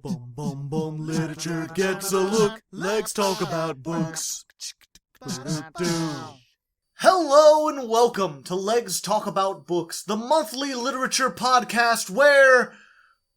Bum bum bum, literature gets a look. Legs talk about books. Hello and welcome to Legs Talk About Books, the monthly literature podcast where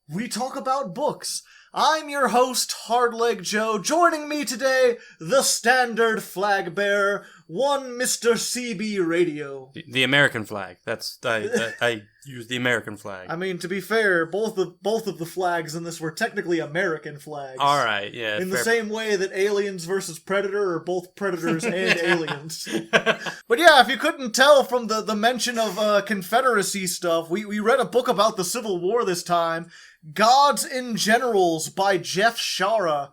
we talk about books. I'm your host, Hardleg Joe. Joining me today, the standard flag bearer, one Mr. CB Radio. The American flag. I use the American flag. I mean, to be fair, both of the flags in this were technically American flags. All right, yeah. In the same way that Aliens versus Predator are both Predators and Aliens. But yeah, if you couldn't tell from the mention of Confederacy stuff, we read a book about the Civil War this time, Gods in Generals by Jeff Shaara,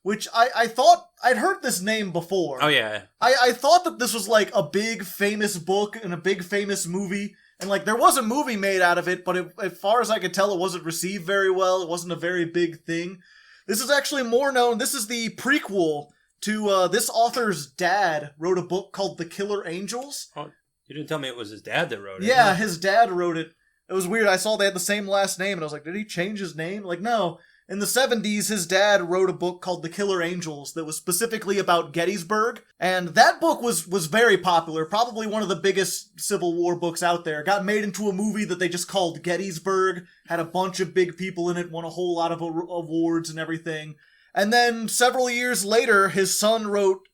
which I thought I'd heard this name before. Oh yeah. I thought that this was like a big famous book and a big famous movie. And like there was a movie made out of it, but as far as I could tell, it wasn't received very well. It wasn't a very big thing. This is actually more known. This is the prequel to this author's dad wrote a book called The Killer Angels. Oh, you didn't tell me it was his dad that wrote it. Yeah, his dad wrote it. It was weird. I saw they had the same last name, and I was like, did he change his name? Like, no. In the 70s, his dad wrote a book called The Killer Angels that was specifically about Gettysburg, and that book was very popular, probably one of the biggest Civil War books out there. Got made into a movie that they just called Gettysburg, had a bunch of big people in it, won a whole lot of awards and everything. And then several years later, his son wrote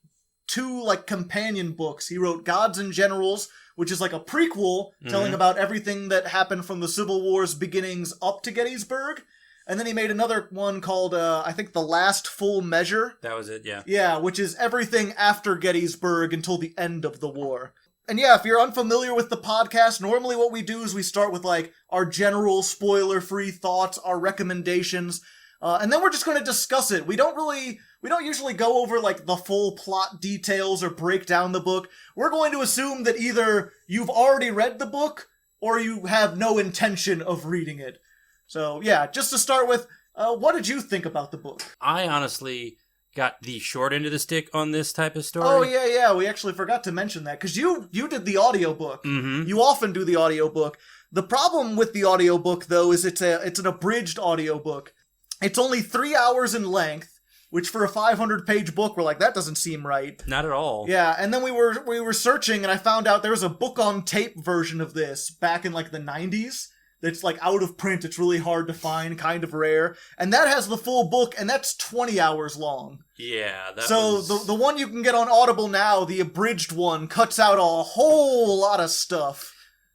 two, companion books. He wrote Gods in Generals, which is like a prequel telling about everything that happened from the Civil War's beginnings up to Gettysburg. And then he made another one called, I think, The Last Full Measure. That was it, yeah. Yeah, which is everything after Gettysburg until the end of the war. And yeah, if you're unfamiliar with the podcast, normally what we do is we start with, our general spoiler-free thoughts, our recommendations, and then we're just going to discuss it. We don't usually go over, the full plot details or break down the book. We're going to assume that either you've already read the book or you have no intention of reading it. So, yeah, just to start with, what did you think about the book? I honestly got the short end of the stick on this type of story. Oh, yeah, we actually forgot to mention that, because you did the audiobook. Mm-hmm. You often do the audiobook. The problem with the audiobook, though, is it's an abridged audiobook. It's only 3 hours in length, which for a 500-page book, we're like, that doesn't seem right. Not at all. Yeah, and then we were searching, and I found out there was a book-on-tape version of this back in, the 90s. That's out of print. It's really hard to find, kind of rare. And that has the full book, and that's 20 hours long. Yeah, the one you can get on Audible now, the abridged one, cuts out a whole lot of stuff.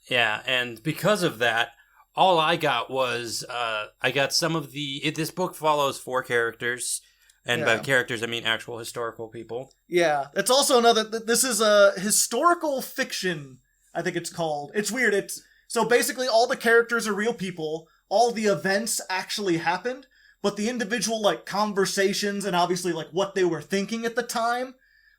Yeah, and because of that, all I got was, I got some of this book follows 4 characters, and by characters I mean actual historical people. Yeah, it's also this is a historical fiction, I think it's called. It's weird, So basically all the characters are real people, all the events actually happened, but the individual, conversations and obviously, what they were thinking at the time,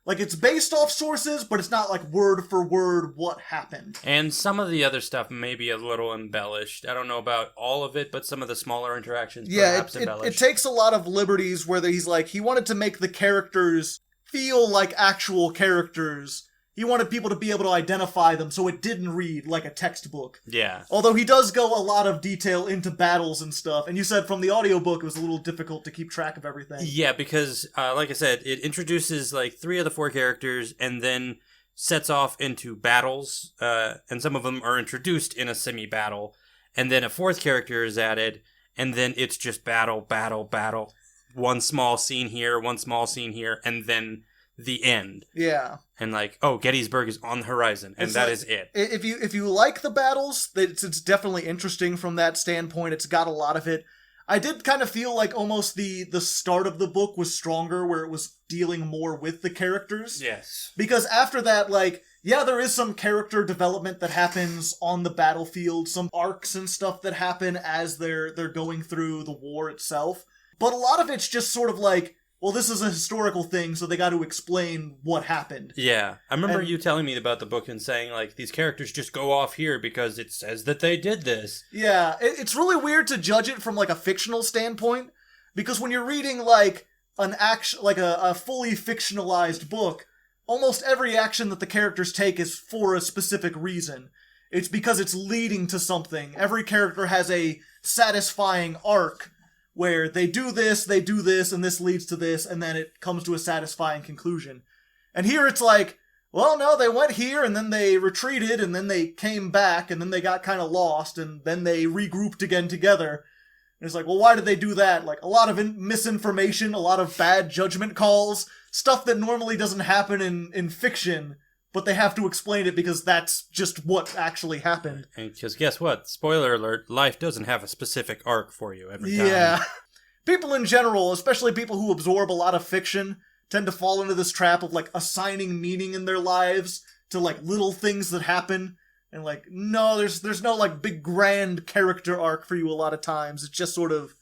it's based off sources, but it's not, word for word what happened. And some of the other stuff may be a little embellished. I don't know about all of it, but some of the smaller interactions perhaps embellished. It takes a lot of liberties where he wanted to make the characters feel like actual characters. He wanted people to be able to identify them, so it didn't read like a textbook. Yeah. Although he does go a lot of detail into battles and stuff, and you said from the audiobook it was a little difficult to keep track of everything. Yeah, because, like I said, it introduces, 3 of the 4 characters, and then sets off into battles, and some of them are introduced in a semi-battle, and then a 4th character is added, and then it's just battle, battle, battle. One small scene here, one small scene here, and then the end. Yeah. And Gettysburg is on the horizon, and that is it. If you like the battles, it's definitely interesting from that standpoint. It's got a lot of it. I did kind of feel like almost the start of the book was stronger, where it was dealing more with the characters. Yes. Because after that, there is some character development that happens on the battlefield, some arcs and stuff that happen as they're going through the war itself. But a lot of it's just sort of well, this is a historical thing, so they got to explain what happened. Yeah. I remember you telling me about the book and saying, these characters just go off here because it says that they did this. Yeah, it's really weird to judge it from, a fictional standpoint, because when you're reading, a fully fictionalized book, almost every action that the characters take is for a specific reason. It's because it's leading to something. Every character has a satisfying arc. where they do this, and this leads to this, and then it comes to a satisfying conclusion. And here it's like, well, no, they went here, and then they retreated, and then they came back, and then they got kind of lost, and then they regrouped again together. And it's like, well, why did they do that? Like, a lot of misinformation, a lot of bad judgment calls, stuff that normally doesn't happen in fiction, but they have to explain it because that's just what actually happened. And because guess what? Spoiler alert, life doesn't have a specific arc for you every time. Yeah. People in general, especially people who absorb a lot of fiction, tend to fall into this trap of, like, assigning meaning in their lives to, like, little things that happen. And, like, no, there's no, like, big grand character arc for you a lot of times. It's just sort of,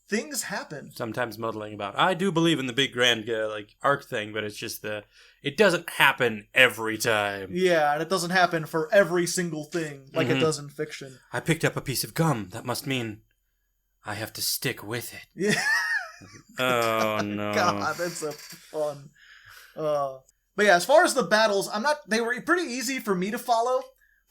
things happen. Sometimes muddling about, I do believe in the big grand, like, arc thing, but it's just it doesn't happen every time. Yeah, and it doesn't happen for every single thing like it does in fiction. I picked up a piece of gum. That must mean I have to stick with it. Yeah. Oh, no. God, that's a fun. But yeah, as far as the battles, they were pretty easy for me to follow,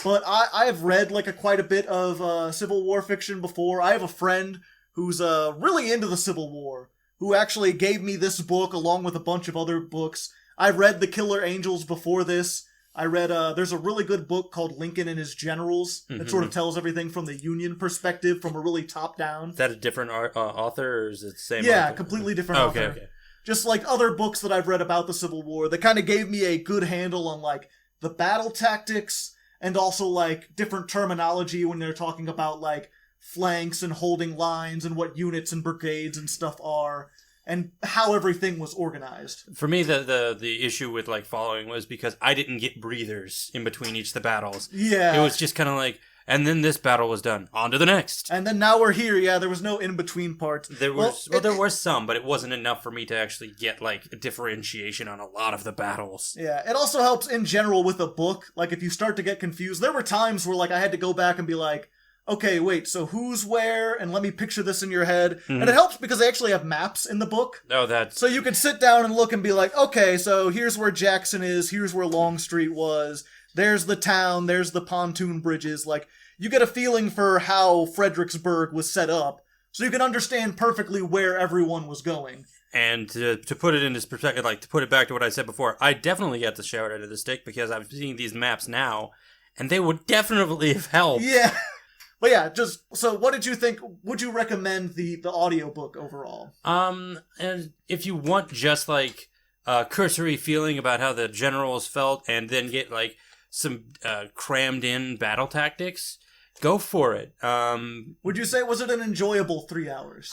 but I have read, like, quite a bit of Civil War fiction before. I have a friend who's really into the Civil War, who actually gave me this book along with a bunch of other books. I read The Killer Angels before this. I read, there's a really good book called Lincoln and His Generals that sort of tells everything from the Union perspective, from a really top-down. Is that a different author, or is it the same Yeah, author? completely different author. Okay. Just like other books that I've read about the Civil War that kind of gave me a good handle on, like, the battle tactics and also, like, different terminology when they're talking about, like, flanks and holding lines and what units and brigades and stuff are, and how everything was organized. For me, the issue with, like, following was because I didn't get breathers in between each of the battles. Yeah. It was just kind of like, and then this battle was done. On to the next. And then now we're here. Yeah, there was no in-between parts. There were some, but it wasn't enough for me to actually get, like, a differentiation on a lot of the battles. Yeah, it also helps in general with a book. Like, if you start to get confused, there were times where, like, I had to go back and be like, okay, wait, so who's where? And let me picture this in your head. Mm-hmm. And it helps because they actually have maps in the book. Oh, that's... So you can sit down and look and be like, okay, so here's where Jackson is, here's where Longstreet was, there's the town, there's the pontoon bridges. Like, you get a feeling for how Fredericksburg was set up, so you can understand perfectly where everyone was going. And to put it into perspective, like, to put it back to what I said before, I definitely get the shout out of the stick because I'm seeing these maps now, and they would definitely have helped. Yeah. But yeah, so what did you think? Would you recommend the audiobook overall? And if you want just, like, a cursory feeling about how the generals felt and then get, like, some crammed in battle tactics, go for it. Would you say, was it an enjoyable 3 hours?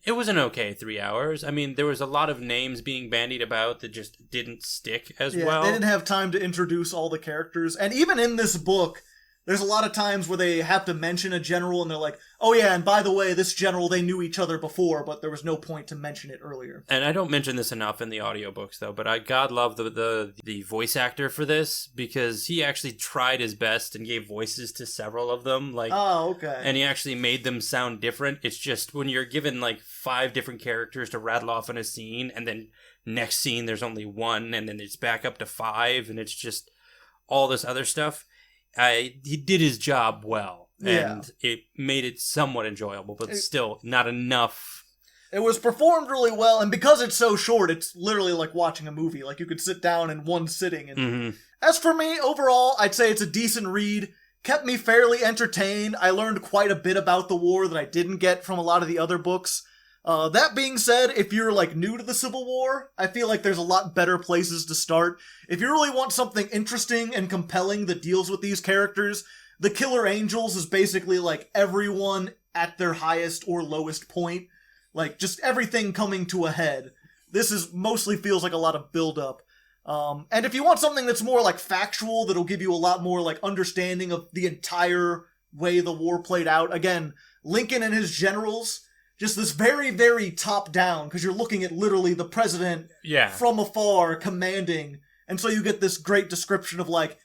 It was an okay 3 hours. I mean, there was a lot of names being bandied about that just didn't stick as well. They didn't have time to introduce all the characters. And even in this book, there's a lot of times where they have to mention a general and they're like, oh yeah, and by the way, this general, they knew each other before, but there was no point to mention it earlier. And I don't mention this enough in the audiobooks, though, but I God love the voice actor for this because he actually tried his best and gave voices to several of them. Like, oh, okay. And he actually made them sound different. It's just when you're given, like, 5 different characters to rattle off in a scene, and then next scene there's only 1, and then it's back up to 5, and it's just all this other stuff. He did his job well, and it made it somewhat enjoyable, but still not enough. It was performed really well, and because it's so short, it's literally like watching a movie. Like, you could sit down in one sitting. And As for me, overall, I'd say it's a decent read. Kept me fairly entertained. I learned quite a bit about the war that I didn't get from a lot of the other books. That being said, if you're, like, new to the Civil War, I feel like there's a lot better places to start. If you really want something interesting and compelling that deals with these characters, The Killer Angels is basically, like, everyone at their highest or lowest point. Like, just everything coming to a head. This mostly feels like a lot of build-up. And if you want something that's more, like, factual, that'll give you a lot more, like, understanding of the entire way the war played out, again, Lincoln and His Generals... Just this very, very top-down, because you're looking at literally the president from afar commanding. And so you get this great description of, like,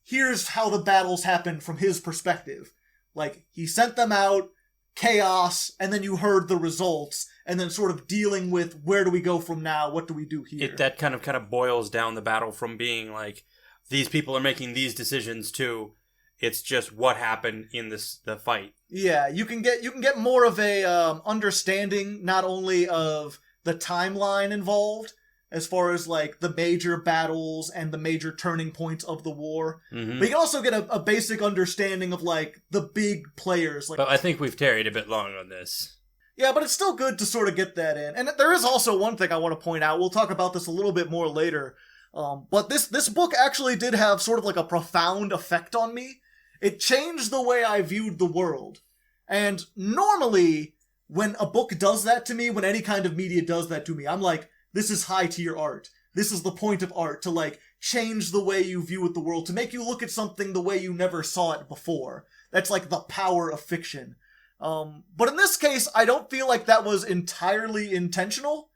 here's how the battles happened from his perspective. Like, he sent them out, chaos, and then you heard the results, and then sort of dealing with where do we go from now, what do we do here? That kind of boils down the battle from being, like, these people are making these decisions to... It's just what happened in the fight. Yeah, you can get more of a understanding not only of the timeline involved, as far as like the major battles and the major turning points of the war, but you can also get a basic understanding of like the big players. Like, but I think we've tarried a bit long on this. Yeah, but it's still good to sort of get that in. And there is also one thing I want to point out. We'll talk about this a little bit more later. But this book actually did have sort of like a profound effect on me. It changed the way I viewed the world. And normally, when a book does that to me, when any kind of media does that to me, I'm like, this is high tier art. This is the point of art, to like change the way you view the world, to make you look at something the way you never saw it before. That's like the power of fiction. But in this case, I don't feel like that was entirely intentional.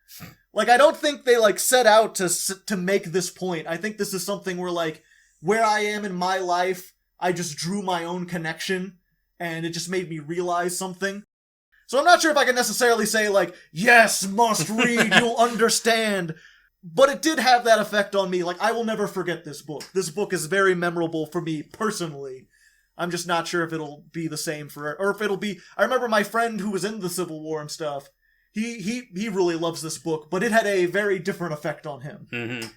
Like, I don't think they like set out to make this point. I think this is something where like, where I am in my life, I just drew my own connection, and it just made me realize something. So I'm not sure if I can necessarily say, like, yes, must read, you'll understand. But it did have that effect on me. Like, I will never forget this book. This book is very memorable for me personally. I'm just not sure if it'll be the same or if it'll be... I remember my friend who was in the Civil War and stuff, he really loves this book, but it had a very different effect on him. Mm-hmm.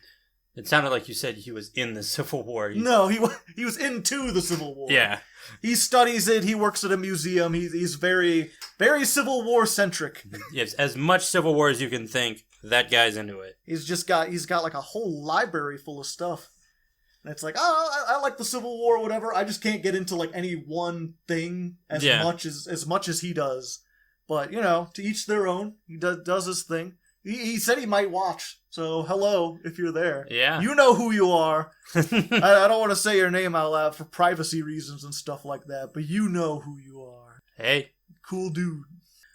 It sounded like you said he was in the Civil War. No, he was into the Civil War. Yeah. He studies it, he works at a museum, he's very, very Civil War centric. Yes, as much Civil War as you can think, that guy's into it. He's got like a whole library full of stuff. And it's like, oh, I like the Civil War or whatever, I just can't get into like any one thing as much as he does. But, you know, to each their own, he does his thing. He said he might watch, so hello, if you're there. Yeah. You know who you are. I don't want to say your name out loud for privacy reasons and stuff like that, but you know who you are. Hey. Cool dude.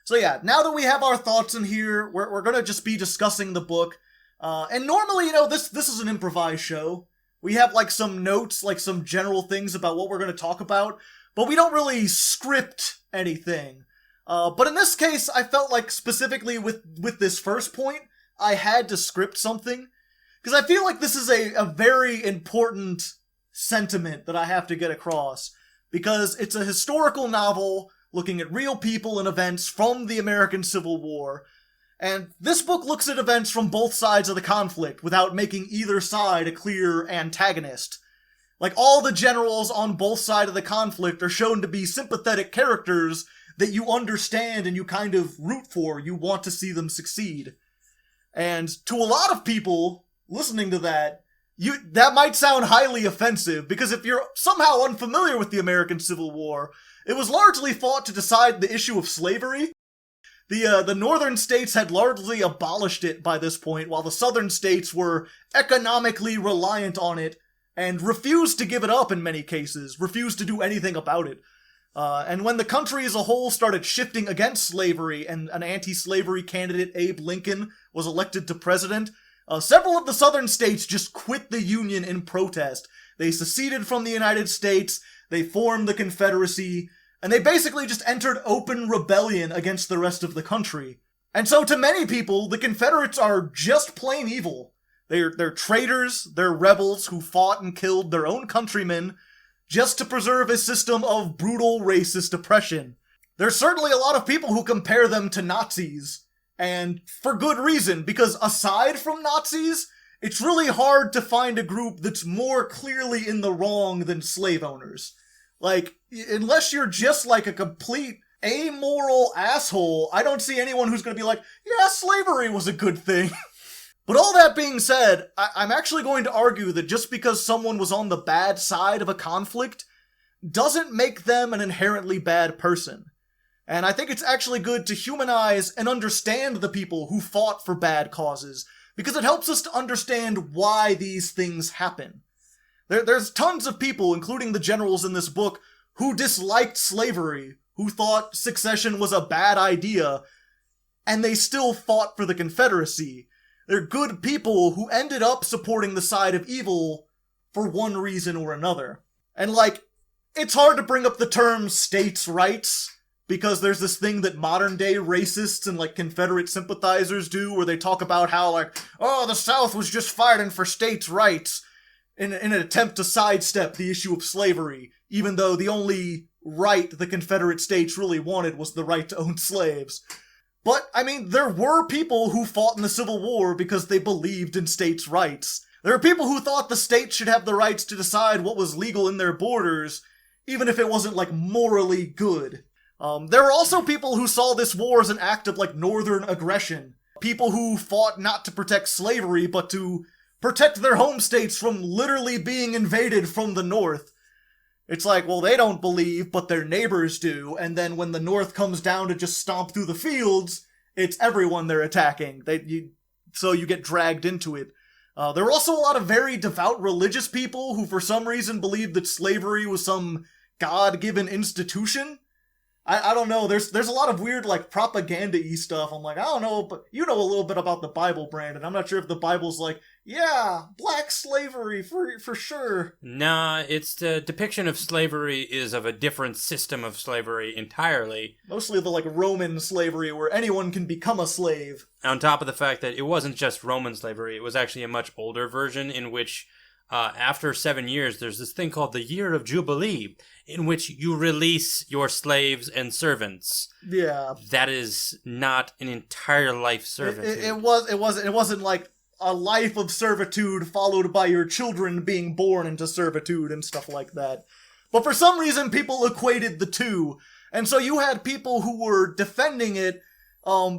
So yeah, now that we have our thoughts in here, we're going to just be discussing the book. And normally, you know, this is an improvised show. We have like some notes, like some general things about what we're going to talk about, but we don't really script anything. But in this case, I felt like specifically with this first point, I had to script something. Because I feel like this is a very important sentiment that I have to get across. Because it's a historical novel looking at real people and events from the American Civil War. And this book looks at events from both sides of the conflict without making either side a clear antagonist. Like, all the generals on both sides of the conflict are shown to be sympathetic characters that you understand and you kind of root for. You want to see them succeed. And to a lot of people listening to that, that might sound highly offensive, because if you're somehow unfamiliar with the American Civil War, it was largely fought to decide the issue of slavery. The northern states had largely abolished it by this point, while the southern states were economically reliant on it and refused to give it up in many cases, refused to do anything about it. And when the country as a whole started shifting against slavery and an anti-slavery candidate, Abe Lincoln, was elected to president, several of the southern states just quit the Union in protest. They seceded from the United States, they formed the Confederacy, and they basically just entered open rebellion against the rest of the country. And so to many people, the Confederates are just plain evil. They're traitors, they're rebels who fought and killed their own countrymen, just to preserve a system of brutal racist oppression. There's certainly a lot of people who compare them to Nazis, and for good reason, because aside from Nazis, it's really hard to find a group that's more clearly in the wrong than slave owners. Like, unless you're just like a complete amoral asshole, I don't see anyone who's gonna be like, yeah, slavery was a good thing. But all that being said, I'm actually going to argue that just because someone was on the bad side of a conflict doesn't make them an inherently bad person. And I think it's actually good to humanize and understand the people who fought for bad causes, because it helps us to understand why these things happen. There's tons of people, including the generals in this book, who disliked slavery, who thought secession was a bad idea, and they still fought for the Confederacy. They're good people who ended up supporting the side of evil for one reason or another. And like, it's hard to bring up the term states' rights, because there's this thing that modern day racists and like Confederate sympathizers do, where they talk about how like, oh, the South was just fighting for states' rights. in an attempt to sidestep the issue of slavery, even though the only right the Confederate States really wanted was the right to own slaves. But, I mean, there were people who fought in the Civil War because they believed in states' rights. There were people who thought the states should have the rights to decide what was legal in their borders, even if it wasn't, like, morally good. There were also people who saw this war as an act of, like, northern aggression. People who fought not to protect slavery, but to protect their home states from literally being invaded from the north. It's like, well, they don't believe, but their neighbors do, and then when the North comes down to just stomp through the fields, it's everyone they're attacking. So you get dragged into it. There were also a lot of very devout religious people who for some reason believed that slavery was some God-given institution. I don't know, there's a lot of weird, like, propaganda-y stuff. I'm like, I don't know, but you know a little bit about the Bible, Brandon. I'm not sure if the Bible's like, yeah, black slavery, for sure. Nah, it's the depiction of slavery is of a different system of slavery entirely. Mostly the, like, Roman slavery where anyone can become a slave. On top of the fact that it wasn't just Roman slavery, it was actually a much older version in which after 7 years, there's this thing called the Year of Jubilee, in which you release your slaves and servants. Yeah. That is not an entire life servitude. It wasn't like a life of servitude followed by your children being born into servitude and stuff like that. But for some reason, people equated the two. And so you had people who were defending it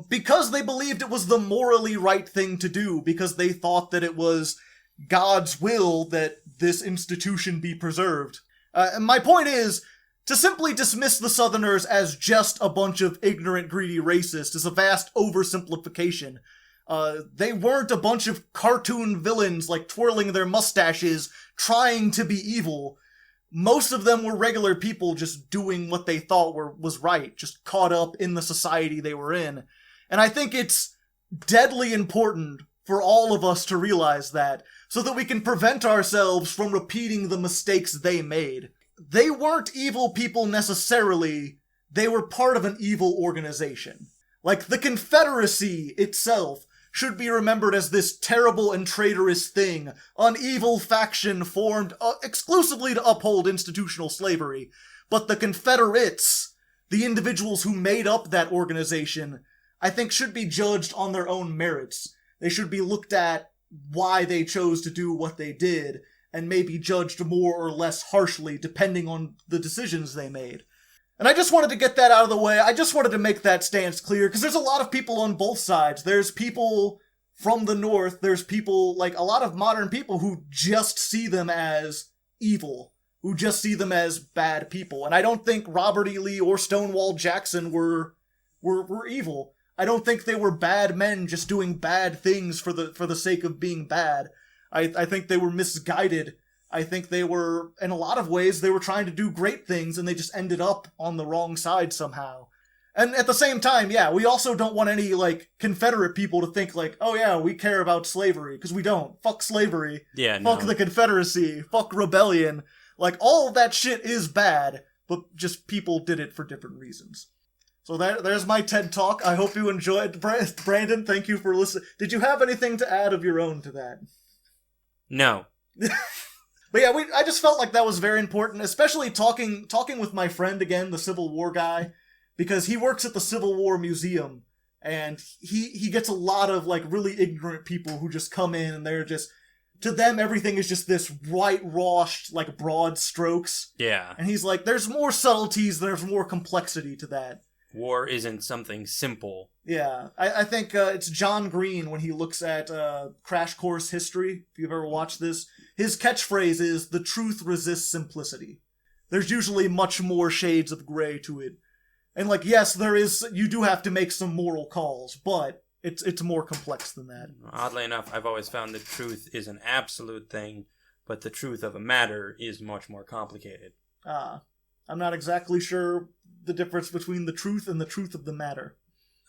because they believed it was the morally right thing to do, because they thought that it was God's will that this institution be preserved. And my point is, to simply dismiss the Southerners as just a bunch of ignorant, greedy racists is a vast oversimplification. They weren't a bunch of cartoon villains, like, twirling their mustaches, trying to be evil. Most of them were regular people just doing what they thought was right, just caught up in the society they were in. And I think it's deadly important for all of us to realize that, so that we can prevent ourselves from repeating the mistakes they made. They weren't evil people necessarily, they were part of an evil organization. Like, the Confederacy itself should be remembered as this terrible and traitorous thing, an evil faction formed exclusively to uphold institutional slavery. But the Confederates, the individuals who made up that organization, I think should be judged on their own merits. They should be looked at why they chose to do what they did, and maybe judged more or less harshly depending on the decisions they made. And I just wanted to get that out of the way. I just wanted to make that stance clear, because there's a lot of people on both sides. There's people from the North, there's people, like, a lot of modern people who just see them as evil, who just see them as bad people. And I don't think Robert E. Lee or Stonewall Jackson were evil. I don't think they were bad men just doing bad things for the sake of being bad. I think they were misguided. I think they were, in a lot of ways, they were trying to do great things and they just ended up on the wrong side somehow. And at the same time, yeah, we also don't want any, like, Confederate people to think, like, oh yeah, we care about slavery, because we don't. Fuck slavery. Yeah, Fuck the Confederacy. Fuck rebellion. Like, all of that shit is bad, but just people did it for different reasons. So there's my TED Talk. I hope you enjoyed. Brandon, thank you for listening. Did you have anything to add of your own to that? No. But yeah, I just felt like that was very important, especially talking with my friend again, the Civil War guy, because he works at the Civil War Museum, and he gets a lot of, like, really ignorant people who just come in and they're just, to them everything is just this whitewashed, like, broad strokes. Yeah. And he's like, there's more subtleties, there's more complexity to that. War isn't something simple. Yeah, I think it's John Green when he looks at Crash Course History, if you've ever watched this. His catchphrase is, the truth resists simplicity. There's usually much more shades of gray to it. And, like, yes, you do have to make some moral calls, but it's more complex than that. Oddly enough, I've always found that truth is an absolute thing, but the truth of a matter is much more complicated. I'm not exactly sure the difference between the truth and the truth of the matter.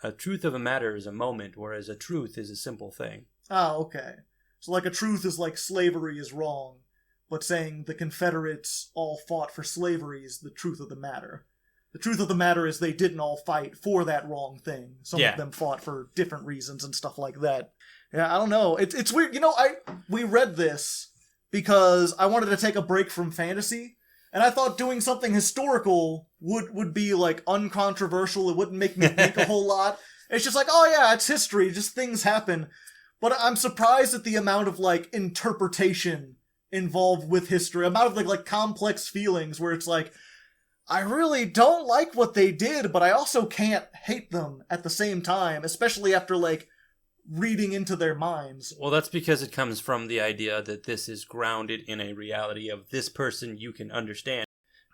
A truth of a matter is a moment, whereas a truth is a simple thing. Okay. So, like, a truth is like slavery is wrong, but saying the Confederates all fought for slavery is the truth of the matter. The truth of the matter is they didn't all fight for that wrong thing. Some of them fought for different reasons and stuff like that. Yeah, I don't know. It's weird. You know, we read this because I wanted to take a break from fantasy. And I thought doing something historical would be, like, uncontroversial. It wouldn't make me think a whole lot. It's just like, oh yeah, it's history, just things happen. But I'm surprised at the amount of, like, interpretation involved with history. Amount of, like complex feelings where it's like, I really don't like what they did, but I also can't hate them at the same time, especially after, like, reading into their minds. Well, that's because it comes from the idea that this is grounded in a reality of this person you can understand.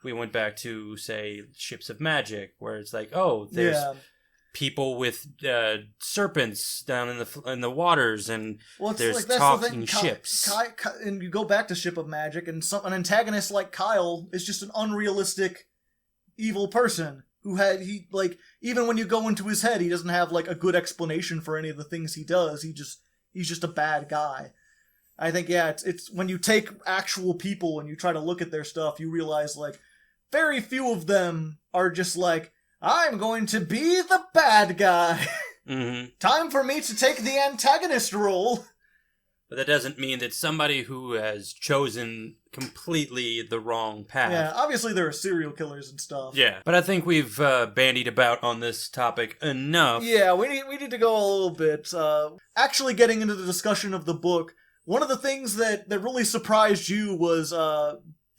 We went back to, say, Ships of Magic, where it's like, oh, there's people with serpents down in the waters, and there's like, talking ships. And you go back to Ship of Magic, and an antagonist like Kyle is just an unrealistic, evil person. Even when you go into his head, he doesn't have, like, a good explanation for any of the things he does. He's just a bad guy. I think, it's when you take actual people and you try to look at their stuff, you realize, like, very few of them are just like, I'm going to be the bad guy. Mm-hmm. Time for me to take the antagonist role. But that doesn't mean that somebody who has chosen completely the wrong path. Yeah, obviously there are serial killers and stuff. Yeah, but I think we've bandied about on this topic enough. Yeah, we need to go a little bit. Actually getting into the discussion of the book, one of the things that really surprised you was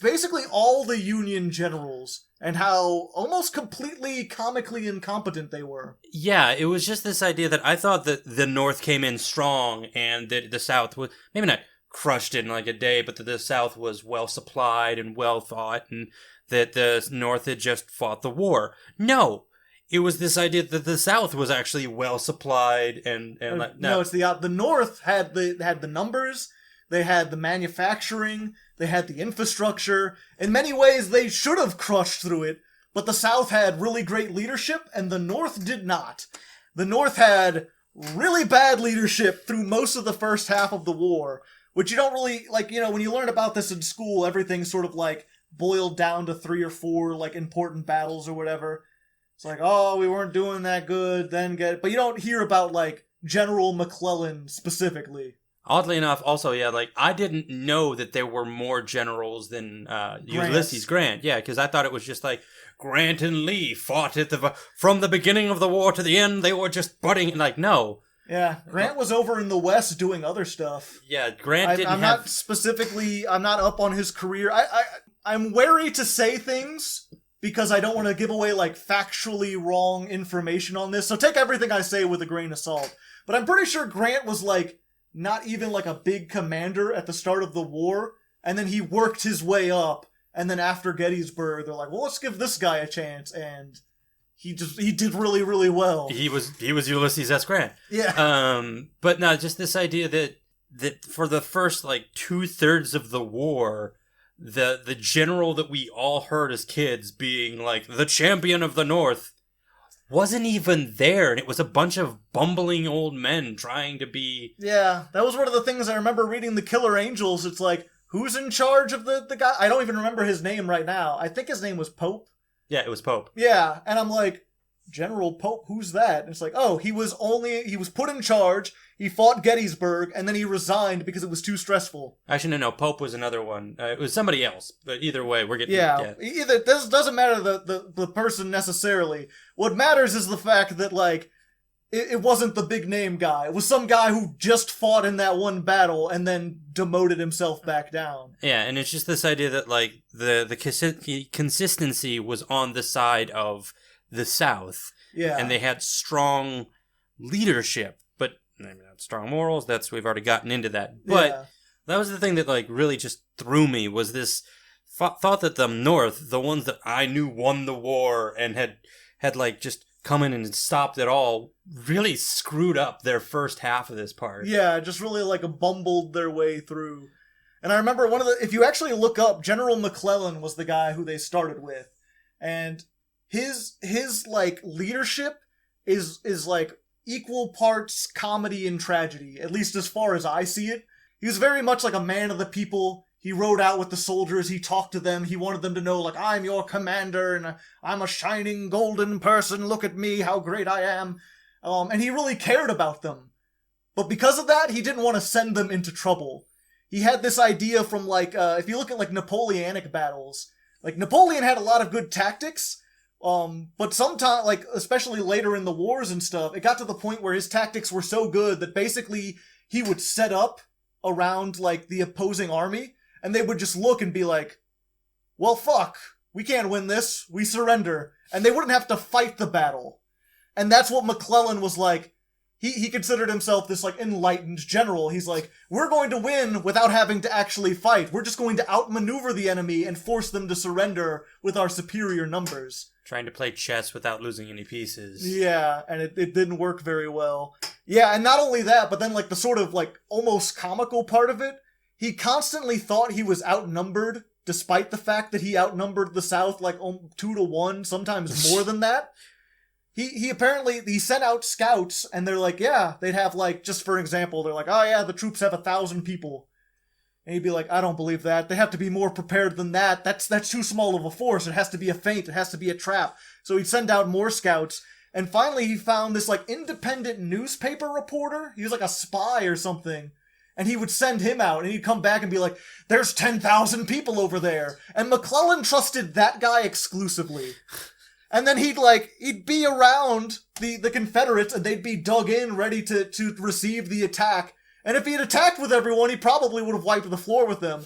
basically all the Union generals and how almost completely comically incompetent they were. Yeah, it was just this idea that I thought that the North came in strong and that the South was maybe not crushed in like a day, but that the South was well supplied and well fought, and that the North had just fought the war. No, it was this idea that the South was actually well supplied and like, no, it's the North had the numbers, they had the manufacturing, they had the infrastructure. In many ways, they should have crushed through it, but the South had really great leadership, and the North did not. The North had really bad leadership through most of the first half of the war, which you don't really, like, you know, when you learn about this in school, everything's sort of, like, boiled down to 3 or 4, like, important battles or whatever. It's like, oh, we weren't doing that good, but you don't hear about, like, General McClellan specifically. Oddly enough, also, yeah, like, I didn't know that there were more generals than Ulysses Grant. Yeah, because I thought it was just like, Grant and Lee fought from the beginning of the war to the end, they were just butting, like, no. Yeah, Grant was over in the West doing other stuff. Yeah, Grant didn't I'm not up on his career. I'm wary to say things because I don't want to give away, like, factually wrong information on this, so take everything I say with a grain of salt. But I'm pretty sure Grant was, like, not even, like, a big commander at the start of the war, and then he worked his way up, and then after Gettysburg, they're like, well, let's give this guy a chance, and he did really, really well. He was Ulysses S. Grant. Yeah. But no, just this idea that for the first, like, 2/3 of the war, the general that we all heard as kids being, like, the champion of the North wasn't even there, and it was a bunch of bumbling old men trying to be... Yeah, that was one of the things I remember reading The Killer Angels. It's like, who's in charge of the guy? I don't even remember his name right now. I think his name was Pope. Yeah, it was Pope. Yeah, and I'm like, General Pope, who's that? And it's like, oh, he was put in charge, he fought Gettysburg, and then he resigned because it was too stressful. Actually, no, Pope was another one. It was somebody else, but either way, we're getting... Yeah, either this doesn't matter the person necessarily. What matters is the fact that, like, it wasn't the big name guy. It was some guy who just fought in that one battle and then demoted himself back down. Yeah, and it's just this idea that, like, the consistency was on the side of the South. Yeah. And they had strong leadership, but maybe not strong morals. We've already gotten into that. But that was the thing that, like, really just threw me, was this thought that the North, the ones that I knew won the war and had like just come in and stopped it all, really screwed up their first half of this part. Yeah, just really, like, bumbled their way through. And I remember if you actually look up, General McClellan was the guy who they started with. And his like, leadership is like equal parts comedy and tragedy, at least as far as I see it. He was very much like a man of the people. He rode out with the soldiers, he talked to them, he wanted them to know, like, I'm your commander, and I'm a shining golden person, look at me, how great I am. And he really cared about them. But because of that, he didn't want to send them into trouble. he had this idea from, like, if you look at, like, Napoleonic battles, like, Napoleon had a lot of good tactics, but sometimes, like, especially later in the wars and stuff, it got to the point where his tactics were so good that basically he would set up around, like, the opposing army, and they would just look and be like, well, fuck, we can't win this, we surrender. And they wouldn't have to fight the battle. And that's what McClellan was like. He considered himself this, like, enlightened general. He's like, we're going to win without having to actually fight. We're just going to outmaneuver the enemy and force them to surrender with our superior numbers. Trying to play chess without losing any pieces. Yeah, and it didn't work very well. Yeah, and not only that, but then, like, the sort of, like, almost comical part of it, he constantly thought he was outnumbered, despite the fact that he outnumbered the South, like, 2-1, sometimes more than that. He apparently, he sent out scouts, and they're like, yeah, they'd have, like, just for example, they're like, oh yeah, the troops have 1,000 people. And he'd be like, I don't believe that. They have to be more prepared than that. That's too small of a force. It has to be a feint. It has to be a trap. So he'd send out more scouts, and finally he found this, like, independent newspaper reporter. He was like a spy or something. And he would send him out, and he'd come back and be like, there's 10,000 people over there. And McClellan trusted that guy exclusively. And then he'd be around the Confederates, and they'd be dug in, ready to receive the attack. And if he had attacked with everyone, he probably would have wiped the floor with them.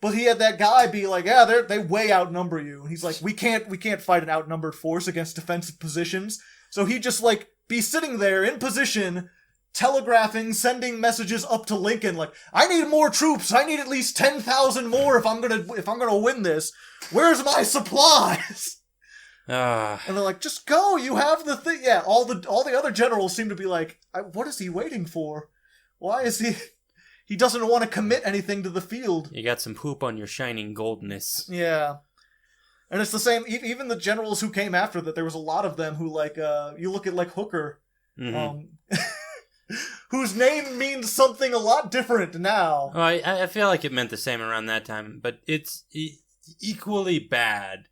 But he had that guy be like, yeah, they way outnumber you. And he's like, we can't fight an outnumbered force against defensive positions. So he'd just, like, be sitting there in position, telegraphing, sending messages up to Lincoln, like, I need more troops. I need at least 10,000 more if I'm gonna win this. Where's my supplies? And they're like, just go, you have the thing. Yeah, all the other generals seem to be like, what is he waiting for? Why is he doesn't want to commit anything to the field. You got some poop on your shining goldness. Yeah. And it's the same, even the generals who came after that, there was a lot of them who, like, you look at, like, Hooker, whose name means something a lot different now. Oh, I feel like it meant the same around that time, but it's equally bad.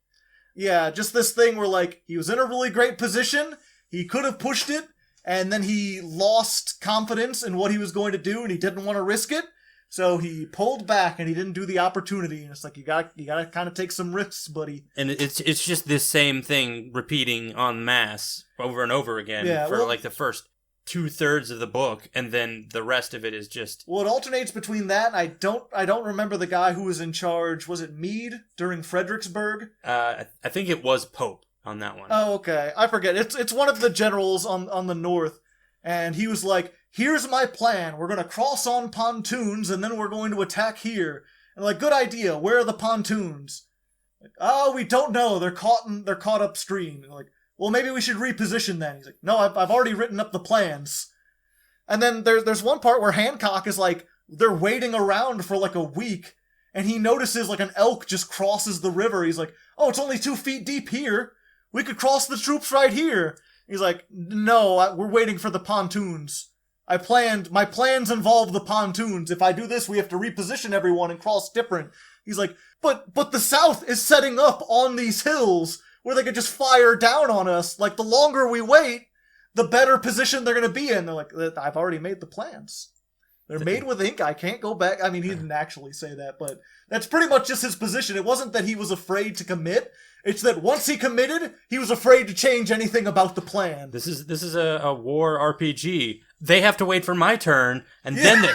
Yeah, just this thing where, like, he was in a really great position, he could have pushed it, and then he lost confidence in what he was going to do, and he didn't want to risk it, so he pulled back, and he didn't do the opportunity, and it's like, you gotta kind of take some risks, buddy. And it's just this same thing repeating en masse over and over again like, the first 2/3 of the book, and then the rest of it is just... Well, it alternates between that, and I don't remember the guy who was in charge. Was it Meade during Fredericksburg? I think it was Pope on that one. Oh, okay. I forget. It's one of the generals on the north, and he was like, here's my plan. We're going to cross on pontoons, and then we're going to attack here. And like, good idea. Where are the pontoons? Like, oh, we don't know. They're caught upstream. And like, well, maybe we should reposition then. He's like, no, I've already written up the plans. And then there's one part where Hancock is like, they're waiting around for like a week, and he notices like an elk just crosses the river. He's like, oh, it's only 2 feet deep here. We could cross the troops right here. He's like, no, we're waiting for the pontoons. My plans involve the pontoons. If I do this, we have to reposition everyone and cross different. He's like, but the South is setting up on these hills where they could just fire down on us. Like, the longer we wait, the better position they're going to be in. They're like, I've already made the plans. They're made with ink. I can't go back. I mean, he didn't actually say that, but that's pretty much just his position. It wasn't that he was afraid to commit. It's that once he committed, he was afraid to change anything about the plan. This is a war RPG. They have to wait for my turn, and then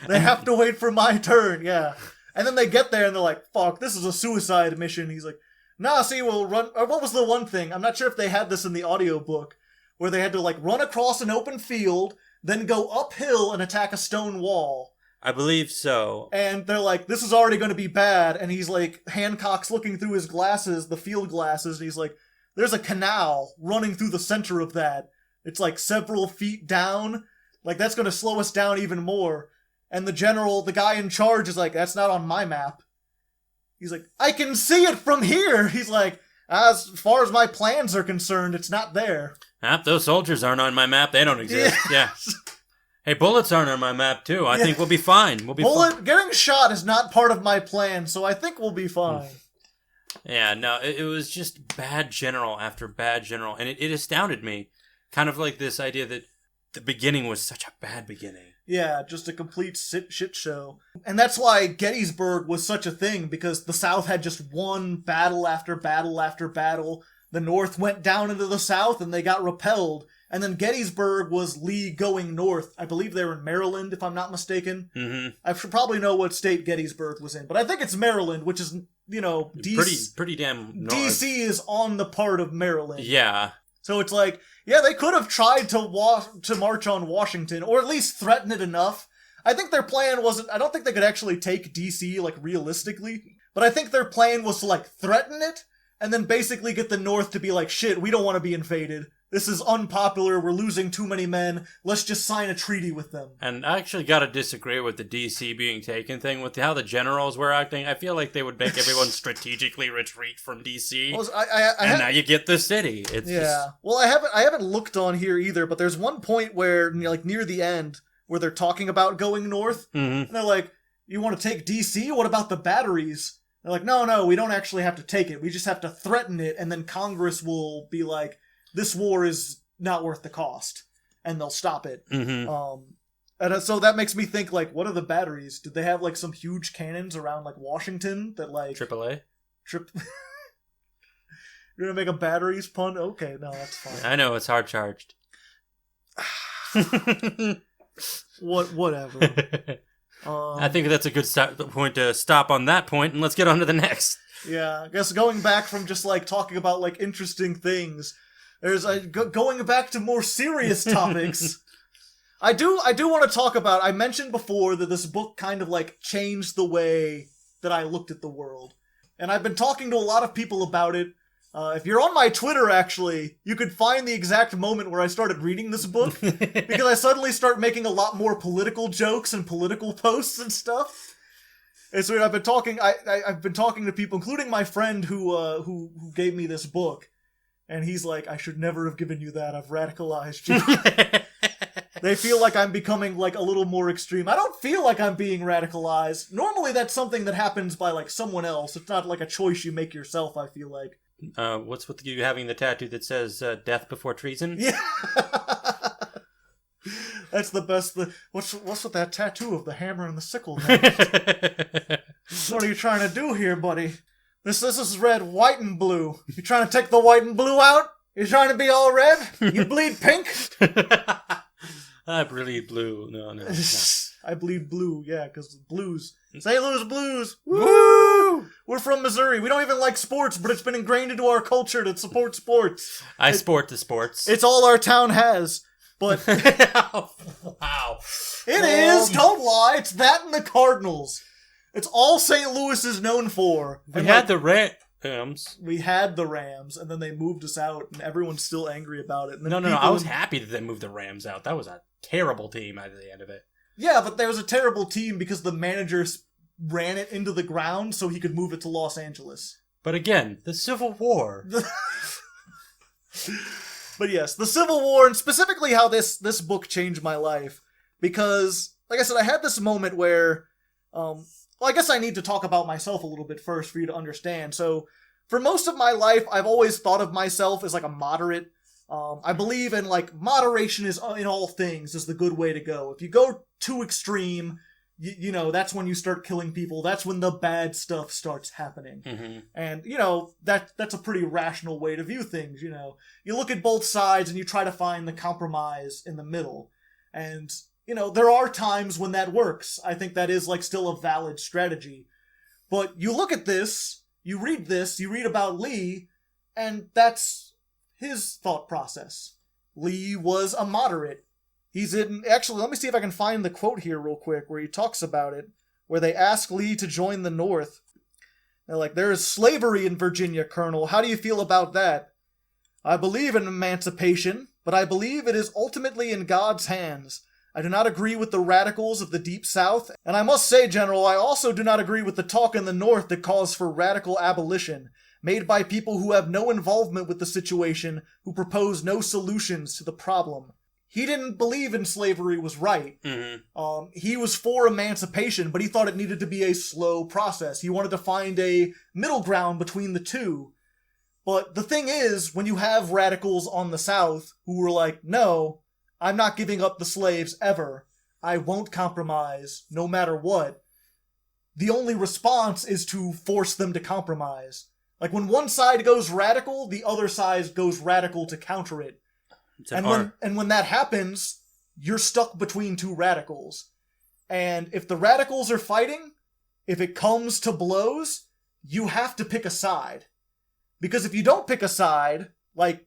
they have to wait for my turn, yeah. And then they get there, and they're like, fuck, this is a suicide mission. He's like, nah, see, we'll run... Or what was the one thing? I'm not sure if they had this in the audiobook, where they had to, like, run across an open field, then go uphill and attack a stone wall. I believe so. And they're like, this is already going to be bad. And he's like, Hancock's looking through his glasses, the field glasses, and he's like, there's a canal running through the center of that. It's like several feet down. Like, that's going to slow us down even more. And the guy in charge is like, that's not on my map. He's like, I can see it from here. He's like, as far as my plans are concerned, it's not there. Those soldiers aren't on my map. They don't exist. Yeah. Hey, bullets aren't on my map, too. I think we'll be fine. Getting shot is not part of my plan, so I think we'll be fine. Yeah, no, it was just bad general after bad general, and it astounded me. Kind of like this idea that the beginning was such a bad beginning. Yeah, just a complete shit show. And that's why Gettysburg was such a thing, because the South had just won battle after battle after battle. The North went down into the South and they got repelled. And then Gettysburg was Lee going north. I believe they were in Maryland, if I'm not mistaken. Mm-hmm. I should probably know what state Gettysburg was in, but I think it's Maryland, which is, DC. Pretty damn north. DC is on the part of Maryland. Yeah. So it's like, yeah, they could have tried to march on Washington, or at least threaten it enough. I think their plan wasn't, I don't think they could actually take DC, like, realistically, but I think their plan was to, like, threaten it, and then basically get the North to be like, shit, we don't want to be invaded. This is unpopular, we're losing too many men, let's just sign a treaty with them. And I actually gotta disagree with the DC being taken thing, with how the generals were acting. I feel like they would make everyone strategically retreat from DC, and now you get the city. It's just... Well, I haven't looked on here either, but there's one point where, like, near the end, where they're talking about going north, and they're like, you want to take DC? What about the batteries? They're like, no, we don't actually have to take it, we just have to threaten it, and then Congress will be like, this war is not worth the cost, and they'll stop it. Mm-hmm. And so that makes me think, like, what are the batteries? Did they have, like, some huge cannons around, like, Washington that, like... AAA? You're gonna make a batteries pun? Okay, no, that's fine. I know, it's hard charged. Whatever. I think that's a good point to stop on that point, and let's get on to the next. Yeah, I guess going back from just, like, talking about, like, interesting things... There's going back to more serious topics. I do want to talk about, I mentioned before that this book kind of like changed the way that I looked at the world. And I've been talking to a lot of people about it. If you're on my Twitter, actually, you could find the exact moment where I started reading this book. Because I suddenly start making a lot more political jokes and political posts and stuff. And so I've been talking to people, including my friend who gave me this book. And he's like, I should never have given you that. I've radicalized you. They feel like I'm becoming, like, a little more extreme. I don't feel like I'm being radicalized. Normally that's something that happens by, like, someone else. It's not, like, a choice you make yourself, I feel like. What's with you having the tattoo that says, death before treason? Yeah. That's the best. What's with that tattoo of the hammer and the sickle? What are you trying to do here, buddy? This is red, white, and blue. You trying to take the white and blue out? You trying to be all red? You bleed pink? I bleed blue. No. I bleed blue, yeah, because blues. St. Louis Blues! Woo! We're from Missouri. We don't even like sports, but it's been ingrained into our culture to support sports. I sport the sports. It's all our town has. But... Wow. It is! Don't lie! It's that and the Cardinals. It's all St. Louis is known for. We had the Rams. We had the Rams, and then they moved us out, and everyone's still angry about it. And no. I was happy that they moved the Rams out. That was a terrible team at the end of it. Yeah, but there was a terrible team because the manager ran it into the ground so he could move it to Los Angeles. But again, the Civil War. But yes, the Civil War, and specifically how this book changed my life. Because, like I said, I had this moment where... Well, I guess I need to talk about myself a little bit first for you to understand. So, for most of my life, I've always thought of myself as, like, a moderate. I believe in, like, moderation is in all things is the good way to go. If you go too extreme, you know, that's when you start killing people. That's when the bad stuff starts happening. Mm-hmm. And, you know, that's a pretty rational way to view things, you know. You look at both sides and you try to find the compromise in the middle. And... You know, there are times when that works. I think that is, like, still a valid strategy. But you look at this, you read about Lee, and that's his thought process. Lee was a moderate. Actually, let me see if I can find the quote here real quick where he talks about it, where they ask Lee to join the North. They're like, there is slavery in Virginia, Colonel. How do you feel about that? I believe in emancipation, but I believe it is ultimately in God's hands. I do not agree with the radicals of the Deep South, and I must say, General, I also do not agree with the talk in the North that calls for radical abolition, made by people who have no involvement with the situation, who propose no solutions to the problem. He didn't believe in slavery was right. Mm-hmm. He was for emancipation, but he thought it needed to be a slow process. He wanted to find a middle ground between the two. But the thing is, when you have radicals on the South who were like, no, I'm not giving up the slaves ever. I won't compromise, no matter what. The only response is to force them to compromise. Like, when one side goes radical, the other side goes radical to counter it. And when that happens, you're stuck between two radicals. And if the radicals are fighting, if it comes to blows, you have to pick a side. Because if you don't pick a side, like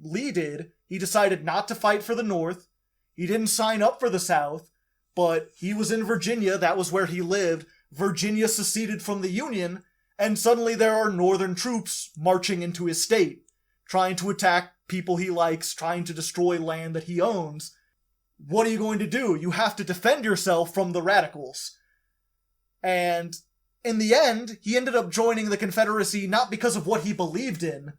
Lee did, he decided not to fight for the North. He didn't sign up for the South, but he was in Virginia. That was where he lived. Virginia seceded from the Union, and suddenly there are Northern troops marching into his state, trying to attack people he likes, trying to destroy land that he owns. What are you going to do? You have to defend yourself from the radicals. And in the end, he ended up joining the Confederacy not because of what he believed in,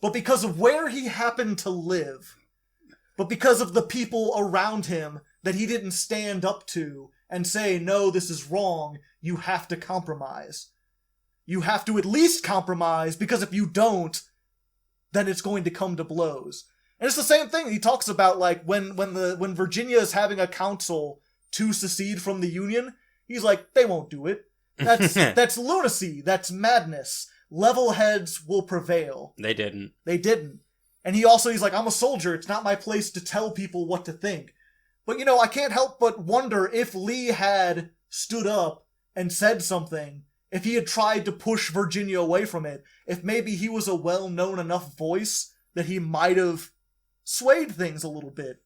but because of where he happened to live. But because of the people around him that he didn't stand up to and say, no, this is wrong, you have to compromise. You have to at least compromise, because if you don't, then it's going to come to blows. And it's the same thing he talks about, like, when Virginia is having a council to secede from the Union, he's like, they won't do it. That's lunacy. That's madness. Level heads will prevail. They didn't. And he's like, I'm a soldier. It's not my place to tell people what to think. But, I can't help but wonder if Lee had stood up and said something, if he had tried to push Virginia away from it, if maybe he was a well-known enough voice that he might have swayed things a little bit.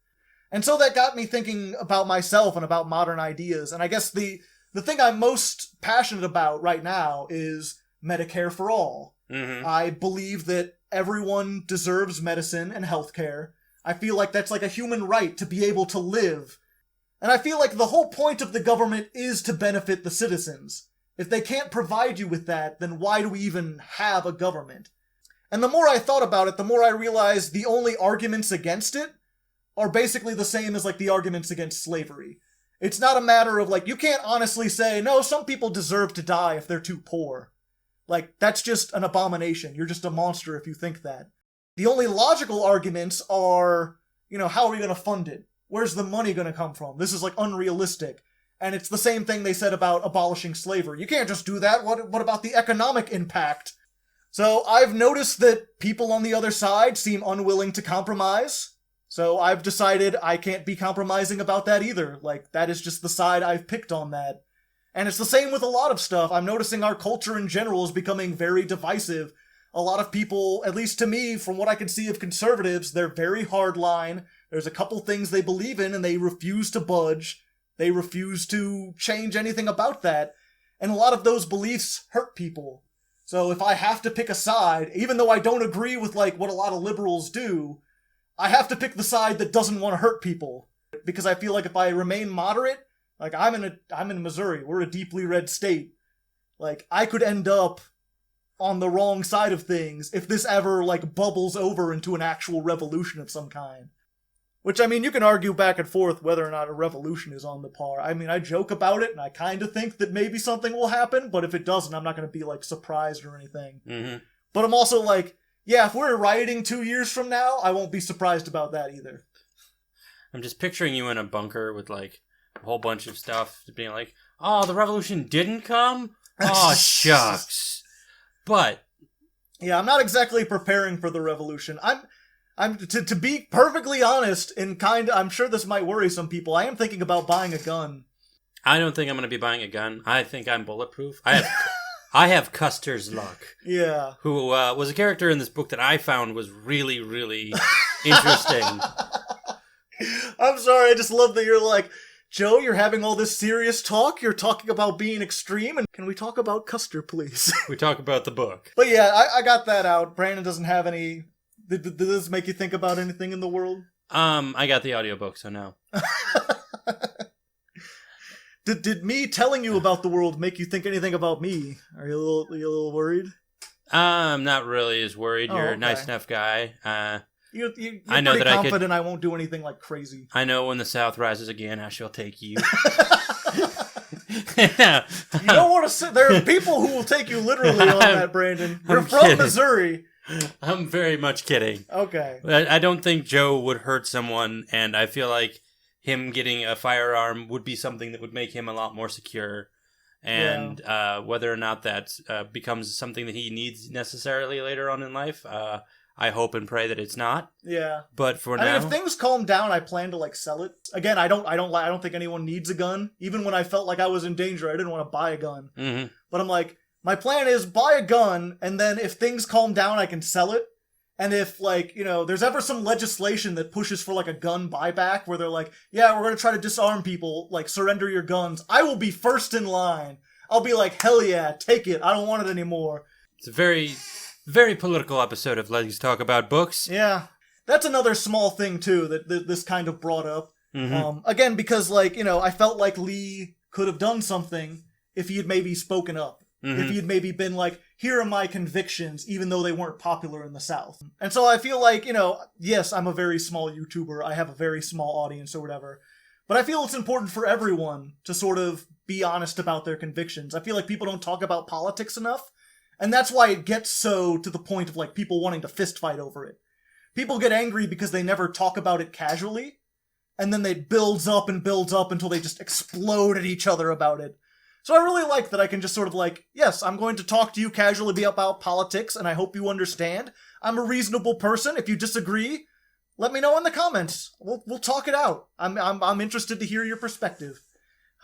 And so that got me thinking about myself and about modern ideas. And I guess the thing I'm most passionate about right now is Medicare for all. Mm-hmm. I believe that everyone deserves medicine and healthcare. I feel like that's like a human right to be able to live. And I feel like the whole point of the government is to benefit the citizens. If they can't provide you with that, then why do we even have a government? And the more I thought about it, the more I realized the only arguments against it are basically the same as, like, the arguments against slavery. It's not a matter of, like, you can't honestly say, no, some people deserve to die if they're too poor. Like, that's just an abomination. You're just a monster if you think that. The only logical arguments are, how are we going to fund it? Where's the money going to come from? This is, like, unrealistic. And it's the same thing they said about abolishing slavery. You can't just do that. What about the economic impact? So I've noticed that people on the other side seem unwilling to compromise. So I've decided I can't be compromising about that either. Like, that is just the side I've picked on that. And it's the same with a lot of stuff. I'm noticing our culture in general is becoming very divisive. A lot of people, at least to me, from what I can see of conservatives, they're very hardline. There's a couple things they believe in and they refuse to budge. They refuse to change anything about that. And a lot of those beliefs hurt people. So if I have to pick a side, even though I don't agree with, like, what a lot of liberals do, I have to pick the side that doesn't want to hurt people. Because I feel like if I remain moderate, like, I'm in Missouri, we're a deeply red state. Like, I could end up on the wrong side of things if this ever, like, bubbles over into an actual revolution of some kind. Which, I mean, you can argue back and forth whether or not a revolution is on the par. I mean, I joke about it, and I kind of think that maybe something will happen, but if it doesn't, I'm not going to be, like, surprised or anything. Mm-hmm. But I'm also like, yeah, if we're rioting 2 years from now, I won't be surprised about that either. I'm just picturing you in a bunker with, like, a whole bunch of stuff, being like, oh, the revolution didn't come? Oh, shucks. But yeah, I'm not exactly preparing for the revolution. I'm to be perfectly honest, and I'm sure this might worry some people, I am thinking about buying a gun. I don't think I'm going to be buying a gun. I think I'm bulletproof. I have Custer's luck. Yeah. Who was a character in this book that I found was really, really interesting. I'm sorry, I just love that you're like, Joe, you're having all this serious talk. You're talking about being extreme, and can we talk about Custer, please? We talk about the book. But yeah, I got that out. Brandon doesn't have any... Did this make you think about anything in the world? I got the audiobook, so no. Did me telling you about the world make you think anything about me? Are you a little worried? I'm not really as worried. You're okay. a nice enough guy. You're I know pretty that confident I won't do anything like crazy. I know when the South rises again, I shall take you. You don't want to sit. There are people who will take you literally on that, Brandon. You're from kidding. Missouri. I'm very much kidding. Okay. I don't think Joe would hurt someone, and I feel like him getting a firearm would be something that would make him a lot more secure. And whether or not that becomes something that he needs necessarily later on in life, I hope and pray that it's not. Yeah. But for I now, mean, if things calm down, I plan to like sell it. Again, I don't think anyone needs a gun. Even when I felt like I was in danger, I didn't want to buy a gun. mm-hmm. But I'm like, my plan is buy a gun, and then if things calm down, I can sell it. And if, like, there's ever some legislation that pushes for, like, a gun buyback, where they're like, yeah, we're going to try to disarm people, like, surrender your guns, I will be first in line. I'll be like, hell yeah, take it. I don't want it anymore. It's a very, very political episode of Let's Talk About Books. Yeah. That's another small thing, too, that this kind of brought up. Mm-hmm. Again, because, like, I felt like Lee could have done something if he had maybe spoken up. Mm-hmm. If he had maybe been like, here are my convictions, even though they weren't popular in the South. And so I feel like, yes, I'm a very small YouTuber. I have a very small audience or whatever. But I feel it's important for everyone to sort of be honest about their convictions. I feel like people don't talk about politics enough. And that's why it gets so to the point of, like, people wanting to fist fight over it. People get angry because they never talk about it casually. And then it builds up until they just explode at each other about it. So I really like that I can just sort of like, yes, I'm going to talk to you casually about politics, and I hope you understand. I'm a reasonable person. If you disagree, let me know in the comments. We'll talk it out. I'm interested to hear your perspective.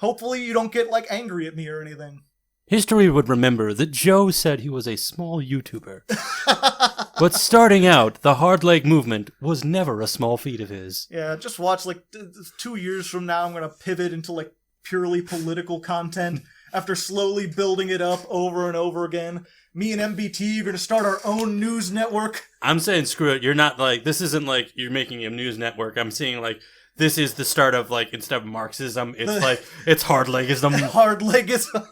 Hopefully you don't get, like, angry at me or anything. History would remember that Joe said he was a small YouTuber. But starting out, the Hardleg movement was never a small feat of his. Yeah, just watch, like, 2 years from now, I'm going to pivot into, like, purely political content after slowly building it up over and over again. Me and MBT are going to start our own news network. I'm saying screw it. You're not like, this isn't like you're making a news network. I'm seeing like, this is the start of like, instead of Marxism, it's like, it's hardlegism. Hardlegism.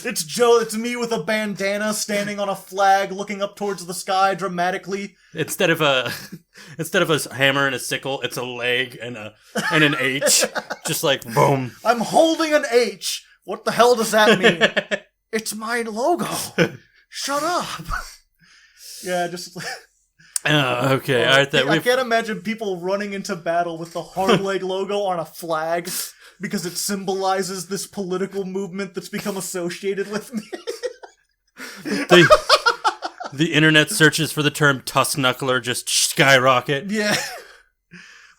It's Joe, it's me with a bandana standing on a flag looking up towards the sky dramatically. Instead of a hammer and a sickle, it's a leg and an H. Just like boom. I'm holding an H. What the hell does that mean? It's my logo. Shut up. Yeah, just okay. All right, I can't imagine people running into battle with the Hardleg logo on a flag. Because it symbolizes this political movement that's become associated with me. The internet searches for the term tusk knuckler just skyrocket. Yeah.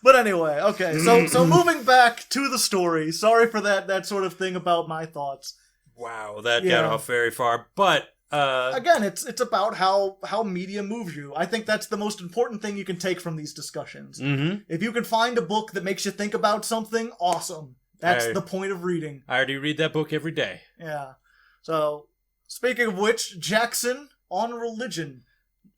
But anyway, okay. So moving back to the story. Sorry for that sort of thing about my thoughts. Wow, that got off very far. But again, it's about how media moves you. I think that's the most important thing you can take from these discussions. Mm-hmm. If you can find a book that makes you think about something, awesome. That's the point of reading. I already read that book every day. Yeah. So, speaking of which, Jackson on religion.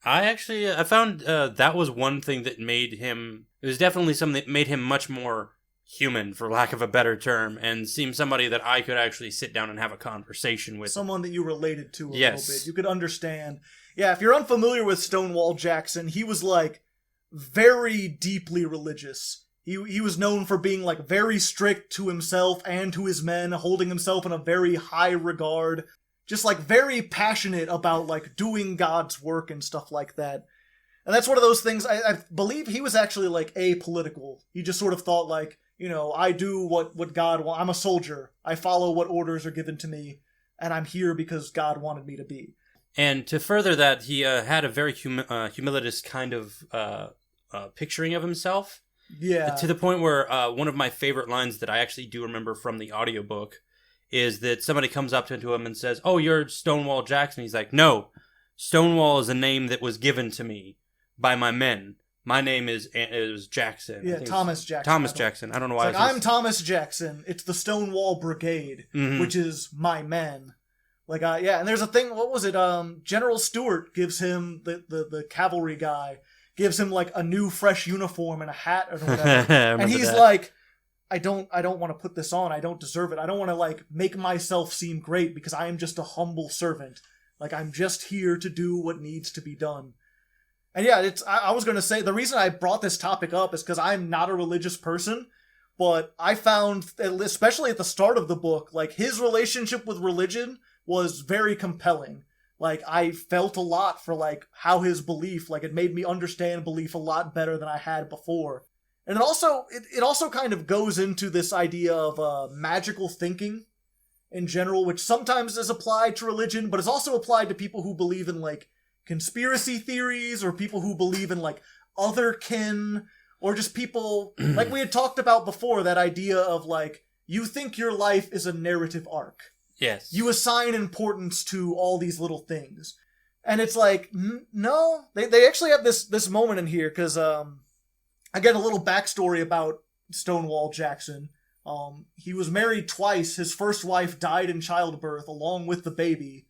I found that was one thing that made him... It was definitely something that made him much more human, for lack of a better term, and seemed somebody that I could actually sit down and have a conversation with. Someone that you related to a little bit. You could understand. Yeah, if you're unfamiliar with Stonewall Jackson, he was, like, very deeply religious. He was known for being, like, very strict to himself and to his men, holding himself in a very high regard. Just, like, very passionate about, like, doing God's work and stuff like that. And that's one of those things, I believe he was actually, like, apolitical. He just sort of thought, like, I do what God wants. I'm a soldier. I follow what orders are given to me, and I'm here because God wanted me to be. And to further that, he had a very humilitist kind of picturing of himself. Yeah. To the point where one of my favorite lines that I actually do remember from the audiobook is that somebody comes up to him and says, "Oh, you're Stonewall Jackson." He's like, "No, Stonewall is a name that was given to me by my men. My name is Jackson." Yeah, Thomas Jackson. Thomas Jackson. I don't know why. I'm Thomas Jackson. It's the Stonewall Brigade, which is my men. Like, and there's a thing, what was it? General Stewart gives him, the cavalry guy, gives him, like, a new fresh uniform and a hat or whatever. And he's like, I don't want to put this on. I don't deserve it. I don't want to, like, make myself seem great because I am just a humble servant. Like, I'm just here to do what needs to be done. And yeah, I was going to say, the reason I brought this topic up is because I'm not a religious person, but I found, especially at the start of the book, like, his relationship with religion was very compelling. like, I felt a lot for, like, how his belief, like, it made me understand belief a lot better than I had before. And it also kind of goes into this idea of magical thinking in general, which sometimes is applied to religion, but is also applied to people who believe in, like, conspiracy theories, or people who believe in, like, otherkin, or just people, like we had talked about before, that idea of, like, you think your life is a narrative arc. Yes. You assign importance to all these little things. And it's like, no. They actually have this moment in here, because I get a little backstory about Stonewall Jackson. He was married twice. His first wife died in childbirth along with the baby.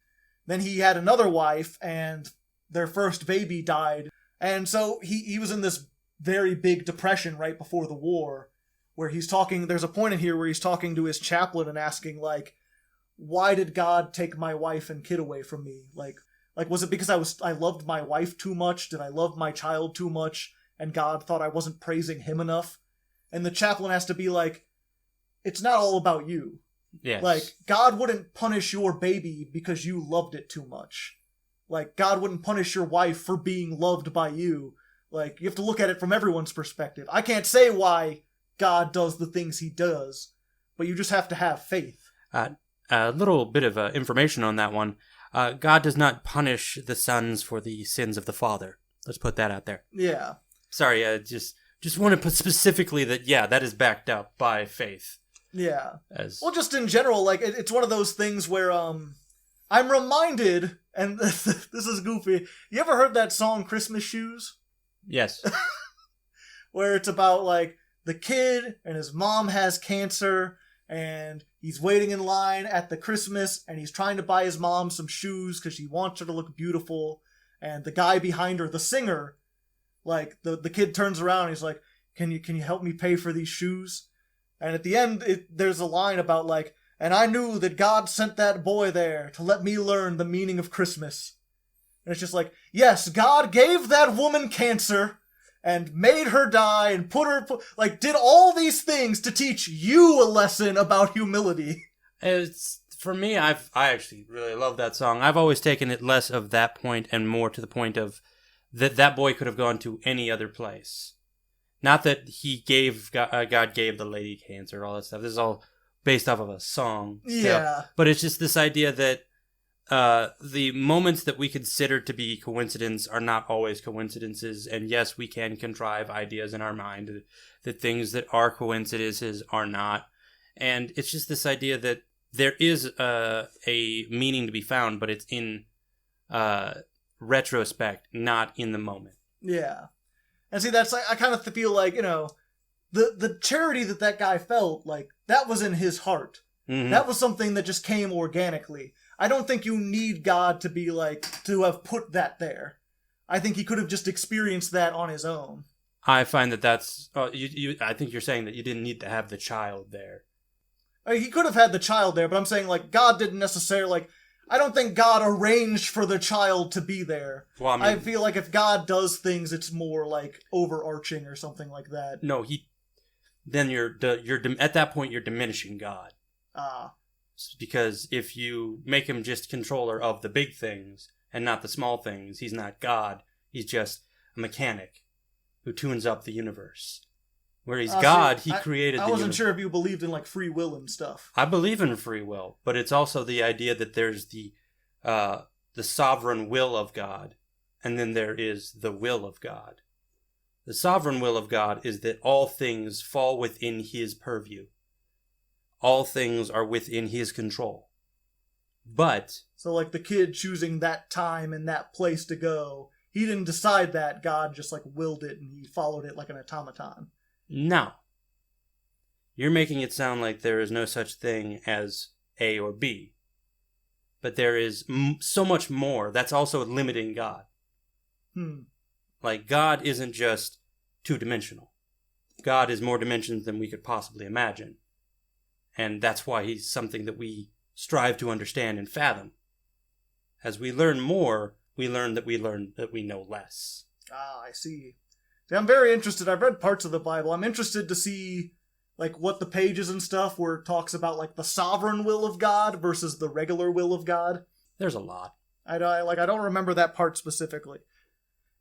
Then he had another wife, and their first baby died. And so he was in this very big depression right before the war, where he's talking, there's a point in here where he's talking to his chaplain and asking, like, why did God take my wife and kid away from me? Like, was it because I loved my wife too much? Did I love my child too much? And God thought I wasn't praising him enough? And the chaplain has to be like, it's not all about you. Yes. Like, God wouldn't punish your baby because you loved it too much. Like, God wouldn't punish your wife for being loved by you. Like, you have to look at it from everyone's perspective. I can't say why God does the things he does, but you just have to have faith. A little bit of information on that one. God does not punish the sons for the sins of the father. Let's put that out there. Yeah. Sorry, just want to put specifically that, yeah, that is backed up by faith. Yeah. Well, just in general, like, it's one of those things where I'm reminded, and this is goofy, you ever heard that song Christmas Shoes? Yes. Where it's about, like, the kid and his mom has cancer, and he's waiting in line at the Christmas, and he's trying to buy his mom some shoes because she wants her to look beautiful, and the guy behind her, the singer, like, the kid turns around and he's like, can you help me pay for these shoes? And at the end, there's a line about, like, and I knew that God sent that boy there to let me learn the meaning of Christmas. And it's just like, yes, God gave that woman cancer and made her die and did all these things to teach you a lesson about humility. For me, I actually really love that song. I've always taken it less of that point and more to the point of that boy could have gone to any other place. Not that God gave the lady cancer, all that stuff. This is all based off of a song. Yeah. But it's just this idea that the moments that we consider to be coincidence are not always coincidences. And yes, we can contrive ideas in our mind that things that are coincidences are not. And it's just this idea that there is a meaning to be found, but it's in retrospect, not in the moment. Yeah. And see, that's, I kind of feel like, the charity that guy felt, like, that was in his heart. Mm-hmm. That was something that just came organically. I don't think you need God to be, like, to have put that there. I think he could have just experienced that on his own. I find that's, I think you're saying that you didn't need to have the child there. He could have had the child there, but I'm saying, like, God didn't necessarily, like, I don't think God arranged for the child to be there. Well, I mean, I feel like if God does things, it's more, like, overarching or something like that. No, then you're at that point, you're diminishing God. Because if you make him just controller of the big things and not the small things, he's not God. He's just a mechanic who tunes up the universe. Where he's God, he created the universe. I wasn't sure if you believed in, like, free will and stuff. I believe in free will, but it's also the idea that there's the sovereign will of God, and then there is the will of God. The sovereign will of God is that all things fall within his purview. All things are within his control. But... So, like, the kid choosing that time and that place to go, he didn't decide that. God just, like, willed it, and he followed it like an automaton. No. You're making it sound like there is no such thing as A or B. But there is so much more. That's also limiting God. Like, God isn't just two-dimensional. God is more dimensions than we could possibly imagine. And that's why he's something that we strive to understand and fathom. As we learn more, we learn that we know less. I see. See, I'm very interested. I've read parts of the Bible. I'm interested to see, like, what the pages and stuff where it talks about, like, the sovereign will of God versus the regular will of God. There's a lot. I don't remember that part specifically.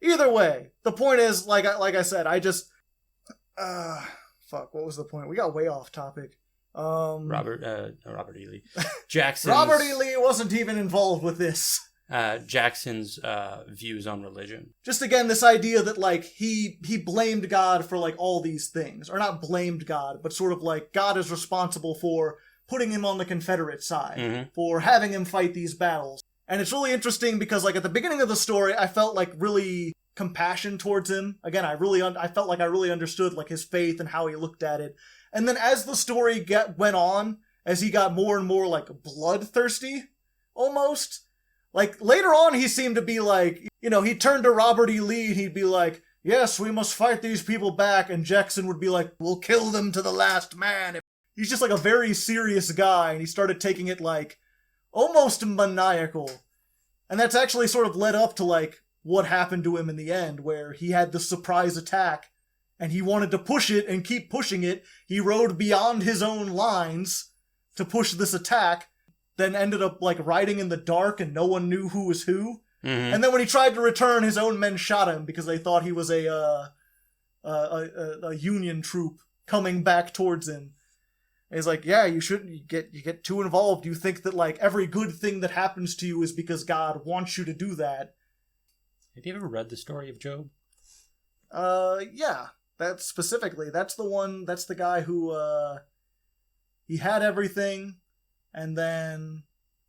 Either way, the point is, like I said, I just fuck. What was the point? We got way off topic. Robert E. Lee. Jackson's Robert E. Lee wasn't even involved with this. Jackson's views on religion. Just again, this idea that like he blamed God for like all these things, or not blamed God, but sort of like God is responsible for putting him on the Confederate side, for having him fight these battles. And it's really interesting because like at the beginning of the story, I felt like really compassion towards him. Again, I felt like I really understood like his faith and how he looked at it. And then as the story went on, as he got more and more like bloodthirsty, almost, like later on he seemed to be like, you know, he'd turn to Robert E. Lee and he'd be like, yes, we must fight these people back. And Jackson would be like, we'll kill them to the last man. He's just like a very serious guy. And he started taking it like almost maniacal. And that's actually sort of led up to like what happened to him in the end, where he had the surprise attack and he wanted to push it and keep pushing it. He rode beyond his own lines to push this attack, then ended up like riding in the dark and no one knew who was who. And then when he tried to return, his own men shot him because they thought he was a Union troop coming back towards him. And he's like, yeah, you shouldn't. You get too involved. You think that like every good thing that happens to you is because God wants you to do that. Have you ever read the story of Job? Yeah. That's the guy who he had everything, and then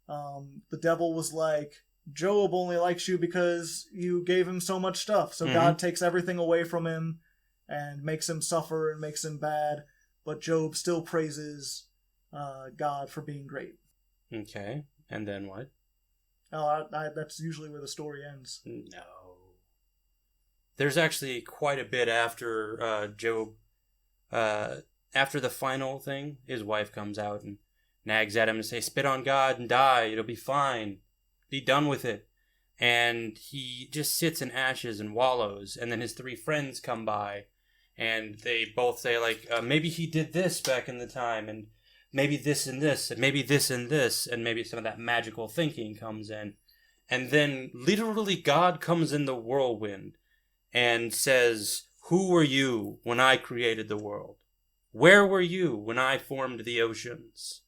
the devil was like, Job only likes you because you gave him so much stuff. So God takes everything away from him and makes him suffer and makes him bad. But Job still praises God for being great. Okay. And then what? That's usually where the story ends. No. There's actually quite a bit after Job. After the final thing, his wife comes out and nags at him and say, spit on God and die. It'll be fine. Be done with it. And he just sits in ashes and wallows. And then his three friends come by. And they both say, like, maybe he did this back in the time, and maybe this and this, and maybe this and this, and maybe some of that magical thinking comes in. And then literally God comes in the whirlwind and says, who were you when I created the world? Where were you when I formed the oceans?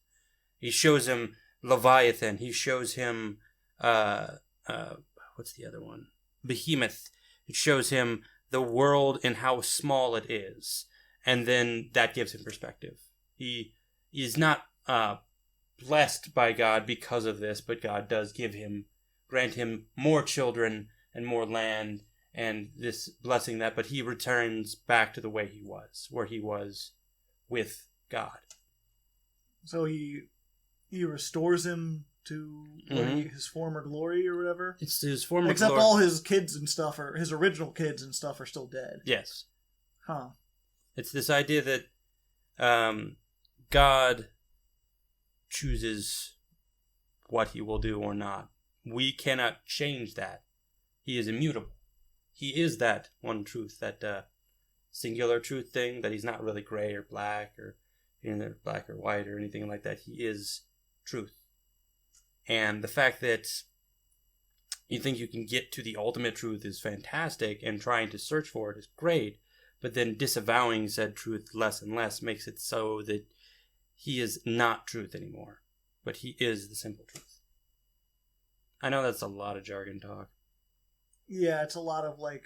He shows him Leviathan. He shows him, what's the other one? Behemoth. It shows him the world and how small it is. And then that gives him perspective. He is not blessed by God because of this, but God does grant him more children and more land and this blessing that, but he returns back to the way he was, where he was with God. So he restores him to his former glory or whatever. It's his former Except glory. all his kids and stuff his original kids and stuff are still dead. Yes. Huh. It's this idea that God chooses what he will do or not. We cannot change that. He is immutable. He is that one truth, that singular truth thing, that he's not really gray or black or black or white or anything like that. He is truth. And the fact that you think you can get to the ultimate truth is fantastic, and trying to search for it is great, but then disavowing said truth less and less makes it so that he is not truth anymore, but he is the simple truth. I know that's a lot of jargon talk. Yeah, it's a lot of like,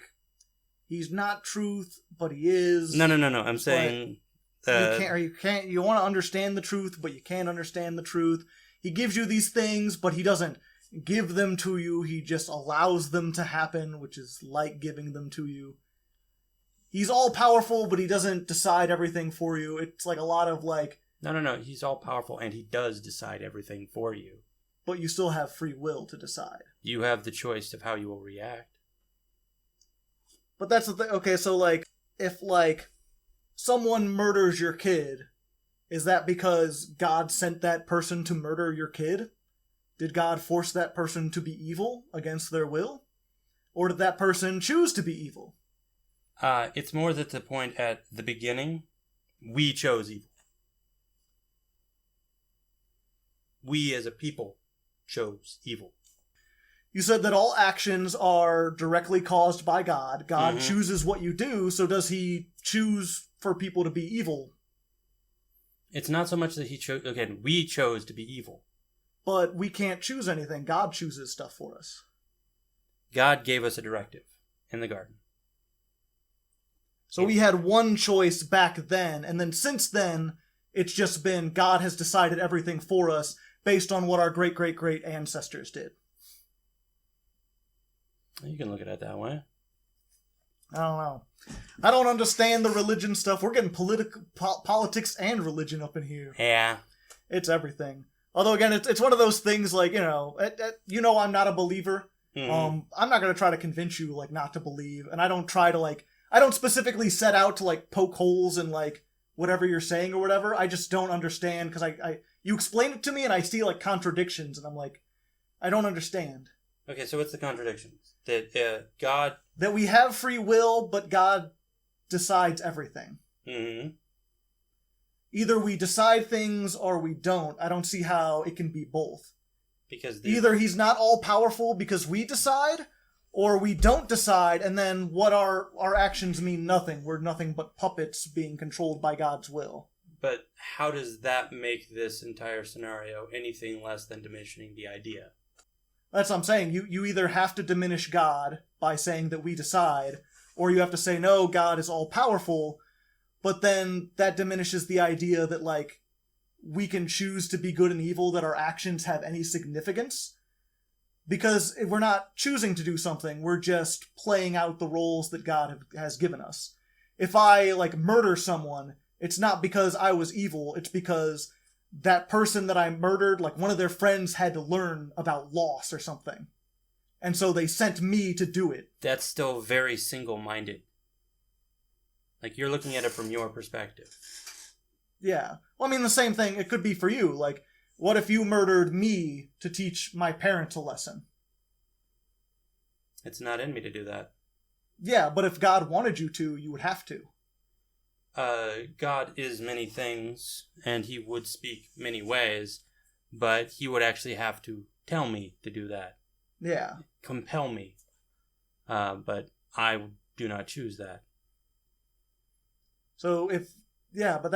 he's not truth, but he is. No. I'm saying you want to understand the truth, but you can't understand the truth. He gives you these things, but he doesn't give them to you. He just allows them to happen, which is like giving them to you. He's all powerful, but he doesn't decide everything for you. It's like a lot of like... No. He's all powerful, and he does decide everything for you. But you still have free will to decide. You have the choice of how you will react. But that's the thing. Okay, so like, if like someone murders your kid, is that because God sent that person to murder your kid? Did God force that person to be evil against their will? Or did that person choose to be evil? It's more that the point at the beginning, we chose evil. We as a people chose evil. You said that all actions are directly caused by God. God chooses what you do, so does he choose for people to be evil? It's not so much that he chose... Again, we chose to be evil. But we can't choose anything. God chooses stuff for us. God gave us a directive in the garden. So we had one choice back then, and then since then, it's just been God has decided everything for us based on what our great-great-great ancestors did. You can look at it that way. I don't know. I don't understand the religion stuff. We're getting politics and religion up in here. Yeah. It's everything. Although, again, it's one of those things, like, you know, I'm not a believer. I'm not going to try to convince you, like, not to believe. And I don't try to, like, I don't specifically set out to, like, poke holes in, like, whatever you're saying or whatever. I just don't understand, because you explain it to me and I see, like, contradictions, and I'm like, I don't understand. Okay, so what's the contradictions? That God... That we have free will, but God decides everything. Mm-hmm. Either we decide things or we don't. I don't see how it can be both. Because either he's not all-powerful because we decide, or we don't decide, and then what our actions mean nothing. We're nothing but puppets being controlled by God's will. But how does that make this entire scenario anything less than diminishing the idea? That's what I'm saying. You either have to diminish God by saying that we decide, or you have to say, no, God is all-powerful, but then that diminishes the idea that, like, we can choose to be good and evil, that our actions have any significance. Because if we're not choosing to do something, we're just playing out the roles that God has given us. If I, like, murder someone, it's not because I was evil, it's because that person that I murdered, like, one of their friends had to learn about loss or something. And so they sent me to do it. That's still very single-minded. Like, you're looking at it from your perspective. Yeah. Well, I mean, the same thing, it could be for you. Like, what if you murdered me to teach my parents a lesson? It's not in me to do that. Yeah, but if God wanted you to, you would have to. God is many things, and he would speak many ways, but he would actually have to tell me to do that. Yeah. Compel me. But I do not choose that. So but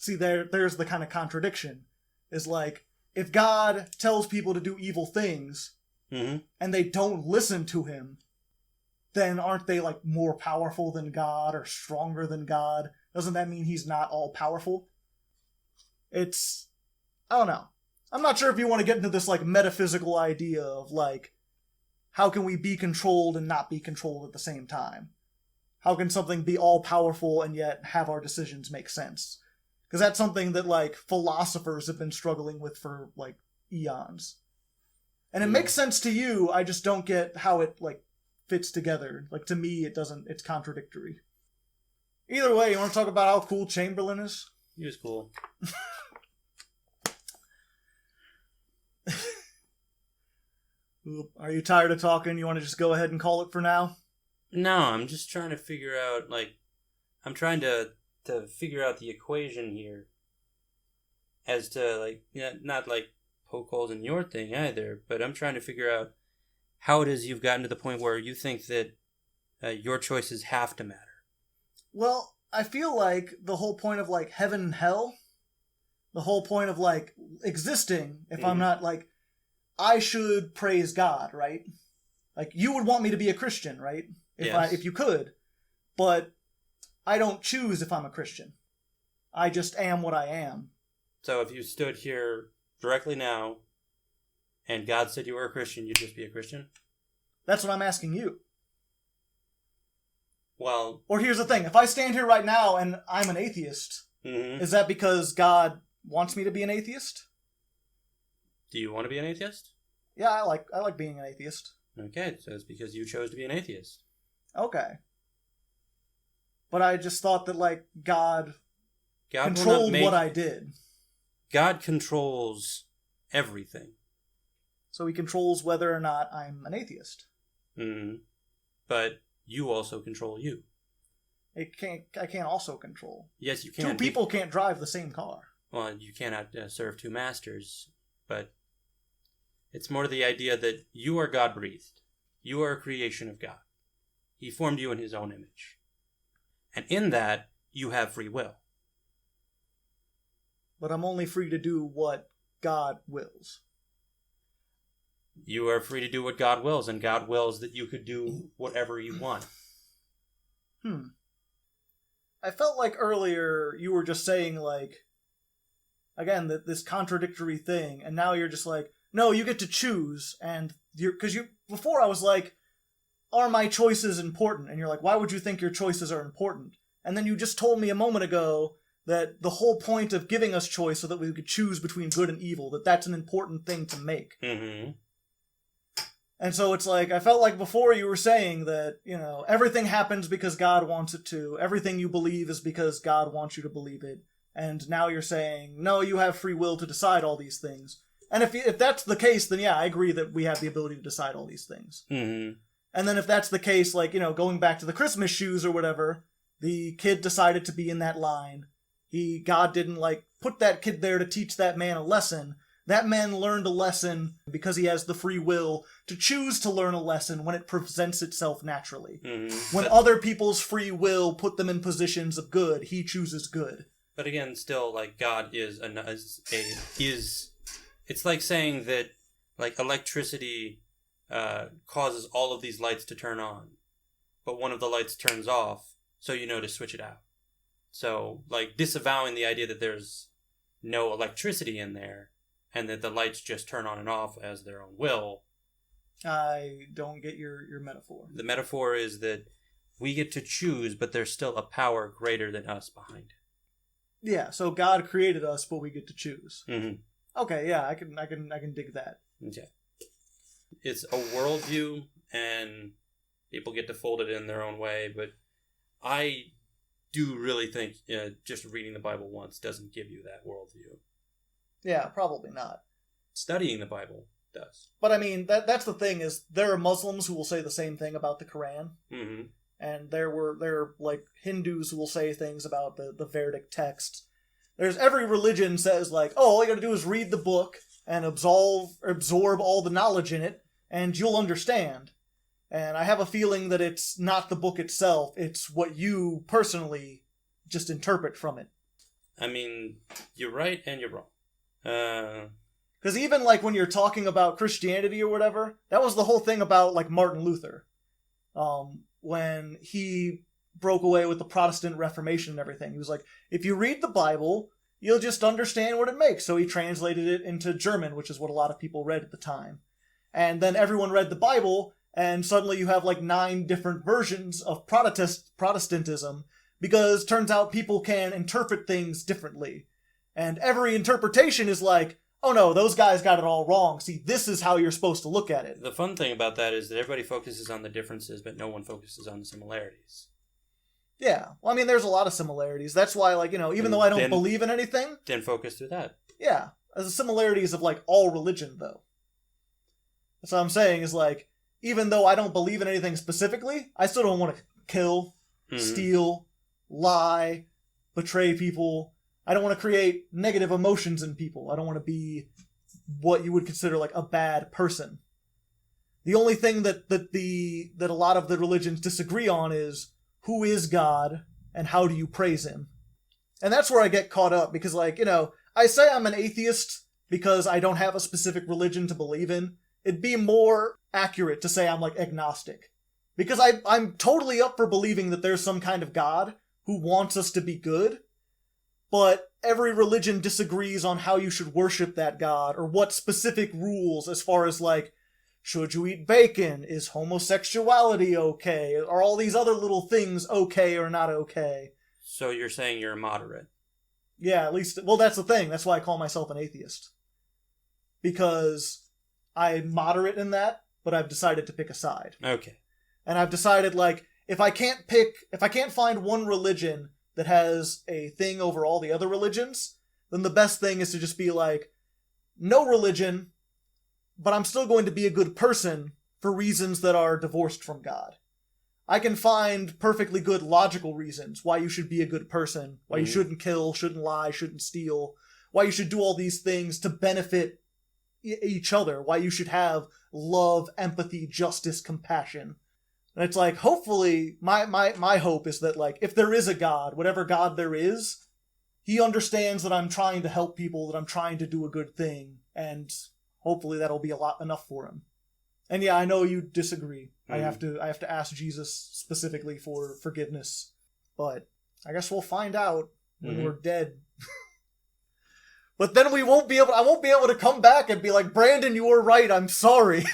there's the kind of contradiction. Is like, if God tells people to do evil things, and they don't listen to him, then aren't they, like, more powerful than God or stronger than God? Doesn't that mean he's not all-powerful? I don't know. I'm not sure if you want to get into this, like, metaphysical idea of, like, how can we be controlled and not be controlled at the same time? How can something be all-powerful and yet have our decisions make sense? Because that's something that, like, philosophers have been struggling with for, like, eons. And it makes sense to you, I just don't get how it, like, fits together. Like, to me, it's contradictory. Either way, you want to talk about how cool Chamberlain is? He was cool. Are you tired of talking? You want to just go ahead and call it for now? No, I'm just trying to figure out, like, I'm trying to figure out the equation here as to, like, not, like, poke holes in your thing either, but I'm trying to figure out how it is you've gotten to the point where you think that your choices have to matter. Well, I feel like the whole point of, like, heaven and hell, the whole point of, like, existing, if I'm not, like, I should praise God, right? Like, you would want me to be a Christian, right? If you could. But I don't choose if I'm a Christian. I just am what I am. So if you stood here directly now and God said you were a Christian, you'd just be a Christian? That's what I'm asking you. Well... Or here's the thing. If I stand here right now and I'm an atheist, is that because God wants me to be an atheist? Do you want to be an atheist? Yeah, I like being an atheist. Okay, so it's because you chose to be an atheist. Okay. But I just thought that, like, God controlled what I did. God controls everything. So he controls whether or not I'm an atheist. But you also control you. I can't also control. Yes, you can. Two people can't drive the same car. Well, you cannot serve two masters, but It's more the idea that you are God-breathed. You are a creation of God. He formed you in his own image. And in that, you have free will. But I'm only free to do what God wills. You are free to do what God wills, and God wills that you could do whatever you want. I felt like earlier you were just saying, like, again, that this contradictory thing, and now you're just like, no, you get to choose, and before I was like, are my choices important? And you're like, why would you think your choices are important? And then you just told me a moment ago that the whole point of giving us choice so that we could choose between good and evil, that's an important thing to make. Mm-hmm. And so it's like, I felt like before you were saying that, everything happens because God wants it to. Everything you believe is because God wants you to believe it. And now you're saying, no, you have free will to decide all these things. And if that's the case, then yeah, I agree that we have the ability to decide all these things. Mm-hmm. And then if that's the case, like, going back to the Christmas shoes or whatever, the kid decided to be in that line. God didn't, like, put that kid there to teach that man a lesson. That man learned a lesson because he has the free will to choose to learn a lesson when it presents itself naturally. Mm-hmm. When other people's free will put them in positions of good, he chooses good. But again, still, like, God is it's like saying that, like, electricity causes all of these lights to turn on, but one of the lights turns off, so you know to switch it out. So, like, disavowing the idea that there's no electricity in there, and that the lights just turn on and off as their own will. I don't get your metaphor. The metaphor is that we get to choose, but there's still a power greater than us behind it. Yeah, so God created us, but we get to choose. Mm-hmm. Okay, yeah, I can dig that. Okay. It's a worldview, and people get to fold it in their own way, but I do really think just reading the Bible once doesn't give you that worldview. Yeah, probably not. Studying the Bible does. But I mean, that's the thing, is there are Muslims who will say the same thing about the Quran. Mm-hmm. And there are like Hindus who will say things about the Vedic texts. There's every religion says, like, oh, all you gotta do is read the book and absorb all the knowledge in it, and you'll understand. And I have a feeling that it's not the book itself, it's what you personally just interpret from it. I mean, you're right and you're wrong. Because even, like, when you're talking about Christianity or whatever, that was the whole thing about, like, Martin Luther. When he broke away with the Protestant Reformation and everything. He was like, if you read the Bible, you'll just understand what it makes. So he translated it into German, which is what a lot of people read at the time. And then everyone read the Bible, and suddenly you have, like, 9 different versions of Protestantism, because turns out people can interpret things differently. And every interpretation is like, oh no, those guys got it all wrong. See, this is how you're supposed to look at it. The fun thing about that is that everybody focuses on the differences, but no one focuses on the similarities. Yeah. Well, I mean, there's a lot of similarities. That's why, like, even though I don't believe in anything... Then focus through that. Yeah. The similarities of, like, all religion, though. That's what I'm saying, is, like, even though I don't believe in anything specifically, I still don't want to kill, steal, lie, betray people. I don't want to create negative emotions in people. I don't want to be what you would consider, like, a bad person. The only thing that a lot of the religions disagree on is who is God and how do you praise him. And that's where I get caught up, because, like, I say I'm an atheist because I don't have a specific religion to believe in. It'd be more accurate to say I'm, like, agnostic. Because I'm totally up for believing that there's some kind of God who wants us to be good, but every religion disagrees on how you should worship that God, or what specific rules, as far as, like, should you eat bacon? Is homosexuality okay? Are all these other little things okay or not okay? So you're saying you're a moderate? Yeah, at least... Well, that's the thing. That's why I call myself an atheist. Because I'm moderate in that, but I've decided to pick a side. Okay. And I've decided, like, if I can't find one religion that has a thing over all the other religions, then the best thing is to just be like, no religion, but I'm still going to be a good person for reasons that are divorced from God. I can find perfectly good logical reasons why you should be a good person, why you shouldn't kill, shouldn't lie, shouldn't steal, why you should do all these things to benefit each other, why you should have love, empathy, justice, compassion. And it's like, hopefully, my hope is that, like, if there is a God, whatever God there is, he understands that I'm trying to help people, that I'm trying to do a good thing, and hopefully that'll be enough for him. And yeah, I know you disagree. I have to ask Jesus specifically for forgiveness, but I guess we'll find out when we're dead. But then I won't be able to come back and be like, Brandon, you were right, I'm sorry.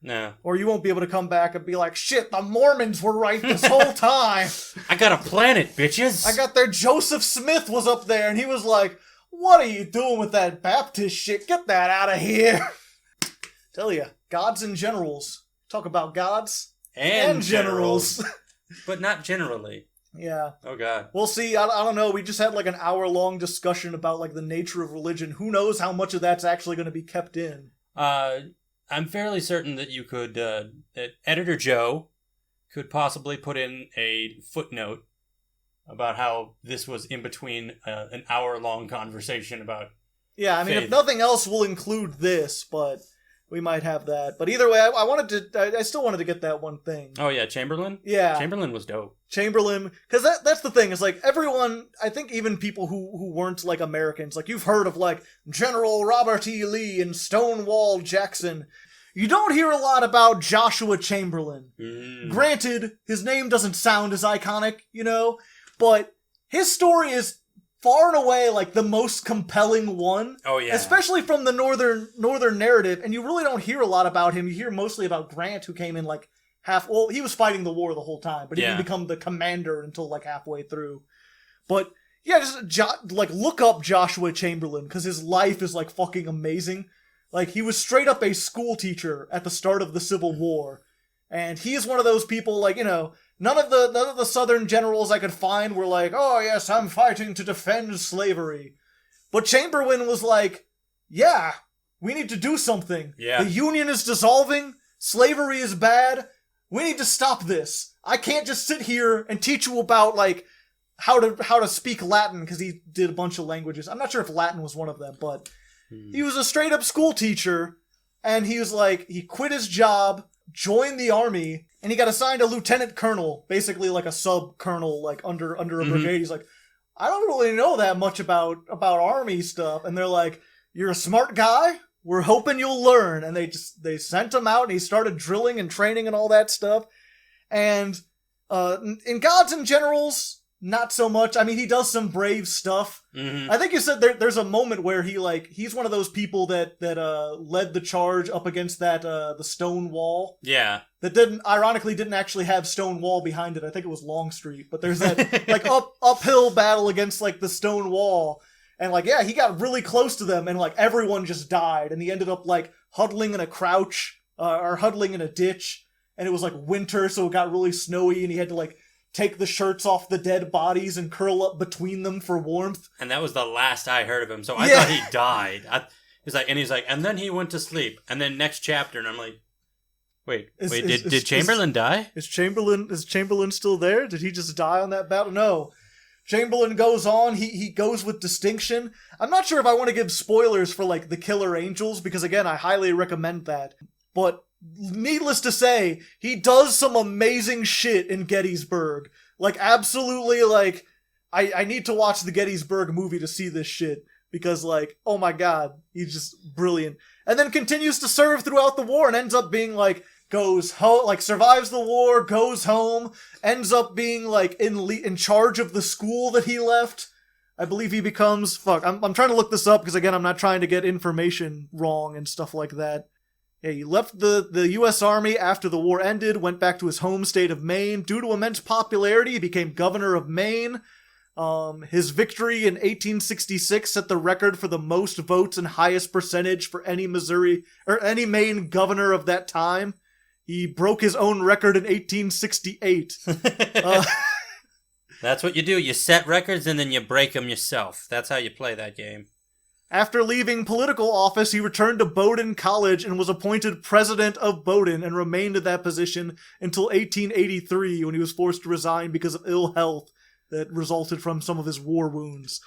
No. Or you won't be able to come back and be like, shit, the Mormons were right this whole time. I got a planet, bitches. I got there. Joseph Smith was up there and he was like, what are you doing with that Baptist shit? Get that out of here. Tell you, gods and generals. Talk about gods and generals. But not generally. Yeah. Oh, God. We'll see. I don't know. We just had like an hour-long discussion about like the nature of religion. Who knows how much of that's actually going to be kept in. I'm fairly certain that you could, that Editor Joe could possibly put in a footnote about how this was in between an hour-long conversation about Yeah, I mean, faith. if nothing else, we'll include this, but we might have that. But either way, I still wanted to get that one thing. Oh, yeah, Chamberlain? Yeah. Chamberlain was dope. Chamberlain, because that's the thing, is like everyone, I think even people who weren't like Americans, like you've heard of like General Robert E. Lee and Stonewall Jackson. You don't hear a lot about Joshua Chamberlain. Granted, his name doesn't sound as iconic, you know, but his story is far and away like the most compelling one. Oh, yeah. Especially from the northern narrative, and you really don't hear a lot about him. You hear mostly about Grant, who came in like he was fighting the war the whole time, but he didn't become the commander until like halfway through. But yeah, just like look up Joshua Chamberlain, because his life is like fucking amazing. Like, he was straight up a school teacher at the start of the Civil War, and he is one of those people, like, you know, none of the Southern generals I could find were like, oh yes, I'm fighting to defend slavery. But Chamberlain was like, yeah, we need to do something. Yeah. The Union is dissolving, slavery is bad, we need to stop this. I can't just sit here and teach you about, like, how to speak Latin, because he did a bunch of languages. I'm not sure if Latin was one of them, but he was a straight up school teacher, and he was like, he quit his job, joined the army, and he got assigned a lieutenant colonel, basically like a sub colonel, like under a brigade. He's like, I don't really know that much about army stuff. And they're like, you're a smart guy, we're hoping you'll learn. And they sent him out, and he started drilling and training and all that stuff. And in Gods and Generals, not so much. I mean, he does some brave stuff. I think you said there's a moment where he's one of those people that led the charge up against that the stone wall. Yeah. That ironically didn't actually have stone wall behind it. I think it was Longstreet. But there's that like uphill battle against like the stone wall. And like, yeah, he got really close to them, and like everyone just died, and he ended up like huddling in a crouch or huddling in a ditch, and it was like winter, so it got really snowy, and he had to like take the shirts off the dead bodies and curl up between them for warmth. And that was the last I heard of him, so I thought he died. He's like, and then he went to sleep, and then next chapter, and I'm like, did Chamberlain die? Is Chamberlain still there? Did he just die on that battle? No. Chamberlain goes on, he goes with distinction. I'm not sure if I want to give spoilers for like the Killer Angels, because again, I highly recommend that. But needless to say, he does some amazing shit in Gettysburg. Like, absolutely, like, I need to watch the Gettysburg movie to see this shit, because like, oh my god, he's just brilliant. And then continues to serve throughout the war and ends up being like, goes home, like survives the war, goes home, ends up being like in charge of the school that he left. I believe he becomes, I'm trying to look this up because again, I'm not trying to get information wrong and stuff like that. Yeah, he left the U.S. Army after the war ended, went back to his home state of Maine. Due to immense popularity, he became governor of Maine. His victory in 1866 set the record for the most votes and highest percentage for any Maine governor of that time. He broke his own record in 1868. That's what you do. You set records and then you break them yourself. That's how you play that game. After leaving political office, he returned to Bowdoin College and was appointed president of Bowdoin and remained in that position until 1883 when he was forced to resign because of ill health that resulted from some of his war wounds.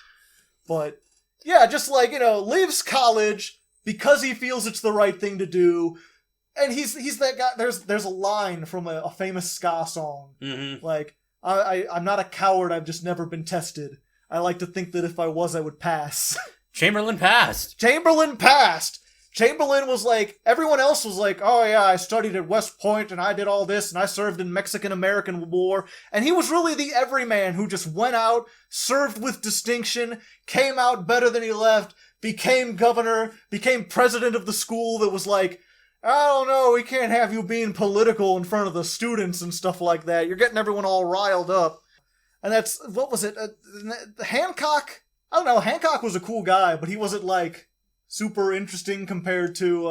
But yeah, just like, leaves college, because he feels it's the right thing to do. And he's that guy. There's a line from a famous ska song, like, I'm not a coward, I've just never been tested. I like to think that if I was, I would pass. Chamberlain passed. Chamberlain passed. Chamberlain was like, everyone else was like, oh yeah, I studied at West Point and I did all this and I served in Mexican-American War. And he was really the everyman who just went out, served with distinction, came out better than he left, became governor, became president of the school that was like, I don't know, we can't have you being political in front of the students and stuff like that. You're getting everyone all riled up. And that's, what was it? Hancock? I don't know, Hancock was a cool guy, but he wasn't, like, super interesting compared to,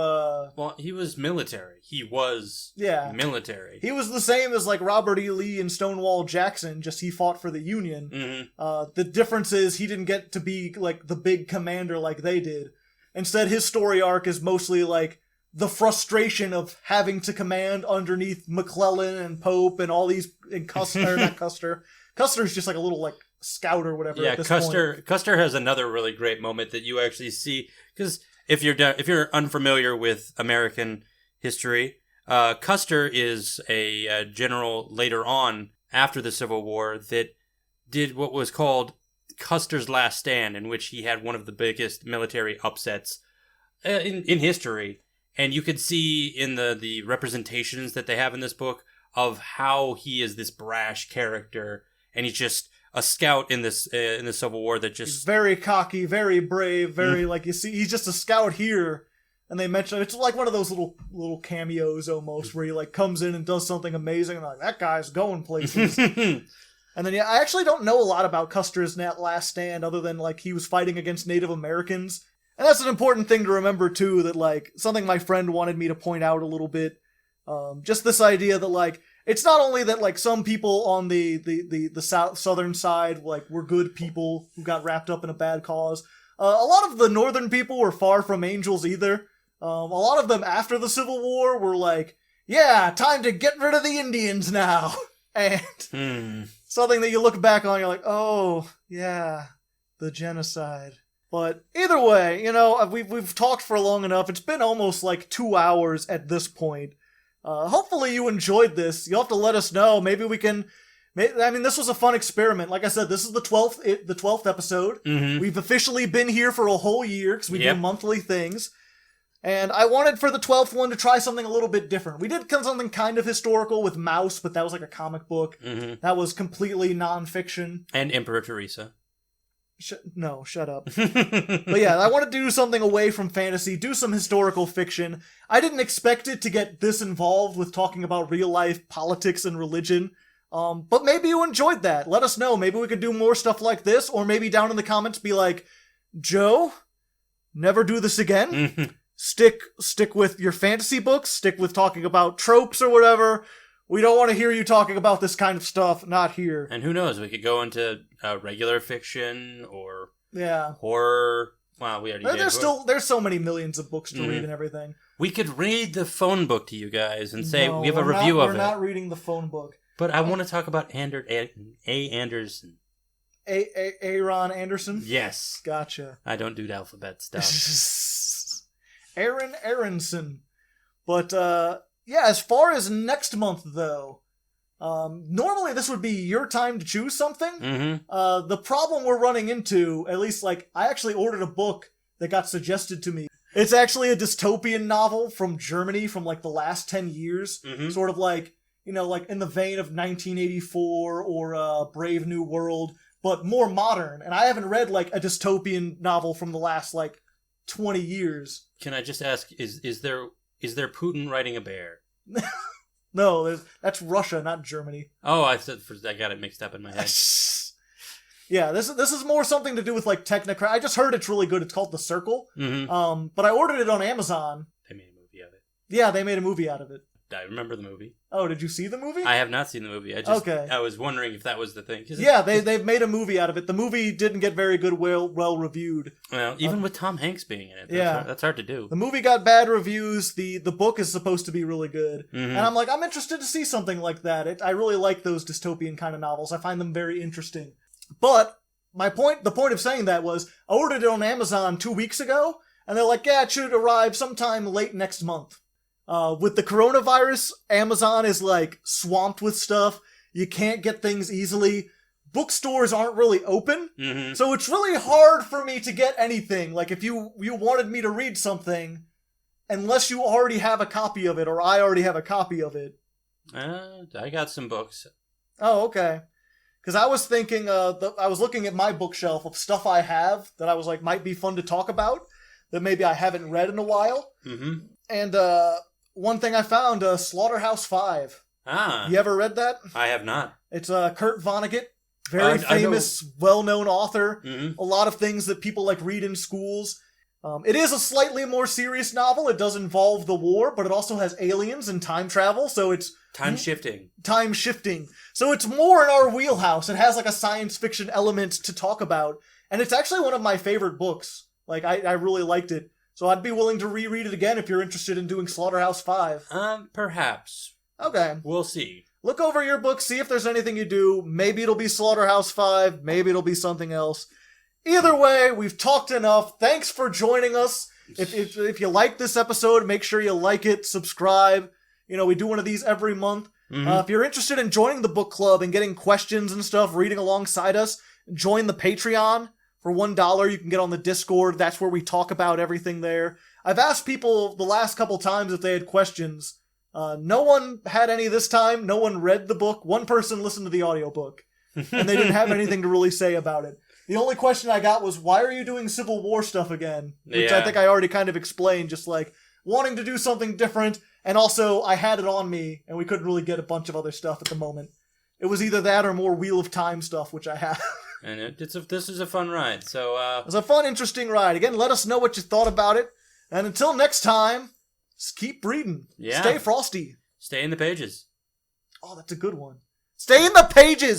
Well, he was military. He was military. He was the same as, like, Robert E. Lee and Stonewall Jackson, just he fought for the Union. The difference is he didn't get to be, like, the big commander like they did. Instead, his story arc is mostly, like, the frustration of having to command underneath McClellan and Pope and all these, and Custer, not Custer. Custer's just like a little, like, scout or whatever at this point. Custer has another really great moment that you actually see, because if you're unfamiliar with American history, Custer is a general later on after the Civil War that did what was called Custer's Last Stand, in which he had one of the biggest military upsets in history. And you could see in the representations that they have in this book of how he is this brash character, and he's just a scout in the Civil War that just... He's very cocky, very brave, very, like, you see, he's just a scout here, and they mention, it's like one of those little cameos almost, where he, like, comes in and does something amazing, and like, that guy's going places. And then, I actually don't know a lot about Custer's Last Stand, other than, like, he was fighting against Native Americans. And that's an important thing to remember, too, that, like, something my friend wanted me to point out a little bit. Just this idea that, like, it's not only that, like, some people on the southern side, like, were good people who got wrapped up in a bad cause. A lot of the northern people were far from angels either. A lot of them after the Civil War were like, yeah, time to get rid of the Indians now. And something that you look back on, you're like, oh, yeah, the genocide. But either way, you know, we've talked for long enough. It's been almost like 2 hours at this point. Hopefully you enjoyed this. You'll have to let us know. Maybe we can... I mean, this was a fun experiment. Like I said, this is the 12th episode. We've officially been here for a whole year because we do monthly things. And I wanted for the 12th one to try something a little bit different. We did something kind of historical with Mouse, but that was like a comic book. That was completely non-fiction. And Emperor Teresa. No, shut up. But yeah, I wanted to do something away from fantasy, do some historical fiction. I didn't expect it to get this involved with talking about real life politics and religion. But maybe you enjoyed that. Let us know. Maybe we could do more stuff like this, or maybe down in the comments be like, Joe, never do this again. Stick with your fantasy books, stick with talking about tropes or whatever. We don't want to hear you talking about this kind of stuff, not here. And who knows, we could go into regular fiction or horror. Wow, we already did. There's so many millions of books to read and everything. We could read the phone book to you guys and say we have a review of it. We're not reading the phone book. But I want to talk about Anderson. Aaron Anderson? Yes. Gotcha. I don't do the alphabet stuff. Aaron Aronson. But, yeah, as far as next month, though, normally this would be your time to choose something. The problem we're running into, at least, like, I actually ordered a book that got suggested to me. It's actually a dystopian novel from Germany from, like, the last 10 years. Sort of like, you know, like in the vein of 1984 or Brave New World, but more modern. And I haven't read, like, a dystopian novel from the last, like, 20 years. Can I just ask, is there Putin riding a bear? No, that's Russia, not Germany. Oh, I got it mixed up in my head. Yeah, this is more something to do with, like, technocrat. I just heard it's really good. It's called The Circle. But I ordered it on Amazon. They made a movie of it. Yeah, they made a movie out of it. I remember the movie. Oh, did you see the movie? I have not seen the movie. I was wondering if that was the thing. Yeah, they've made a movie out of it. The movie didn't get very good, well reviewed. Well, even with Tom Hanks being in it, that's hard to do. The movie got bad reviews. The book is supposed to be really good, and I'm like, I'm interested to see something like that. I really like those dystopian kind of novels. I find them very interesting. But the point of saying that was, I ordered it on Amazon 2 weeks ago, And they're like, yeah, it should arrive sometime late next month. With the coronavirus, Amazon is like swamped with stuff. You can't get things easily. Bookstores aren't really open. Mm-hmm. So it's really hard for me to get anything. Like if you wanted me to read something, unless you already have a copy of it or I already have a copy of it. I got some books. Oh, okay. Because I was thinking, I was looking at my bookshelf of stuff I have that I was like might be fun to talk about that maybe I haven't read in a while. Mm-hmm. And one thing I found, Slaughterhouse-Five. Ah. You ever read that? I have not. It's Kurt Vonnegut, very famous, well-known author. Mm-hmm. A lot of things that people like read in schools. It is a slightly more serious novel. It does involve the war, but it also has aliens and time travel, so it's... Time shifting. So it's more in our wheelhouse. It has like a science fiction element to talk about. And it's actually one of my favorite books. Like, I really liked it. So I'd be willing to reread it again if you're interested in doing Slaughterhouse-Five. Perhaps. Okay. We'll see. Look over your book, see if there's anything you do. Maybe it'll be Slaughterhouse-Five. Maybe it'll be something else. Either way, we've talked enough. Thanks for joining us. If you like this episode, make sure you like it, subscribe. You know, we do one of these every month. Mm-hmm. If you're interested in joining the book club and getting questions and stuff, reading alongside us, join the Patreon. For $1, you can get on the Discord. That's where we talk about everything there. I've asked people the last couple times if they had questions. No one had any this time. No one read the book. One person listened to the audiobook. And they didn't have anything to really say about it. The only question I got was, why are you doing Civil War stuff again? Which I think I already kind of explained, just like wanting to do something different. And also, I had it on me, and we couldn't really get a bunch of other stuff at the moment. It was either that or more Wheel of Time stuff, which I have. And this is a fun ride, so... It was a fun, interesting ride. Again, let us know what you thought about it. And until next time, just keep reading. Yeah. Stay frosty. Stay in the pages. Oh, that's a good one. Stay in the pages!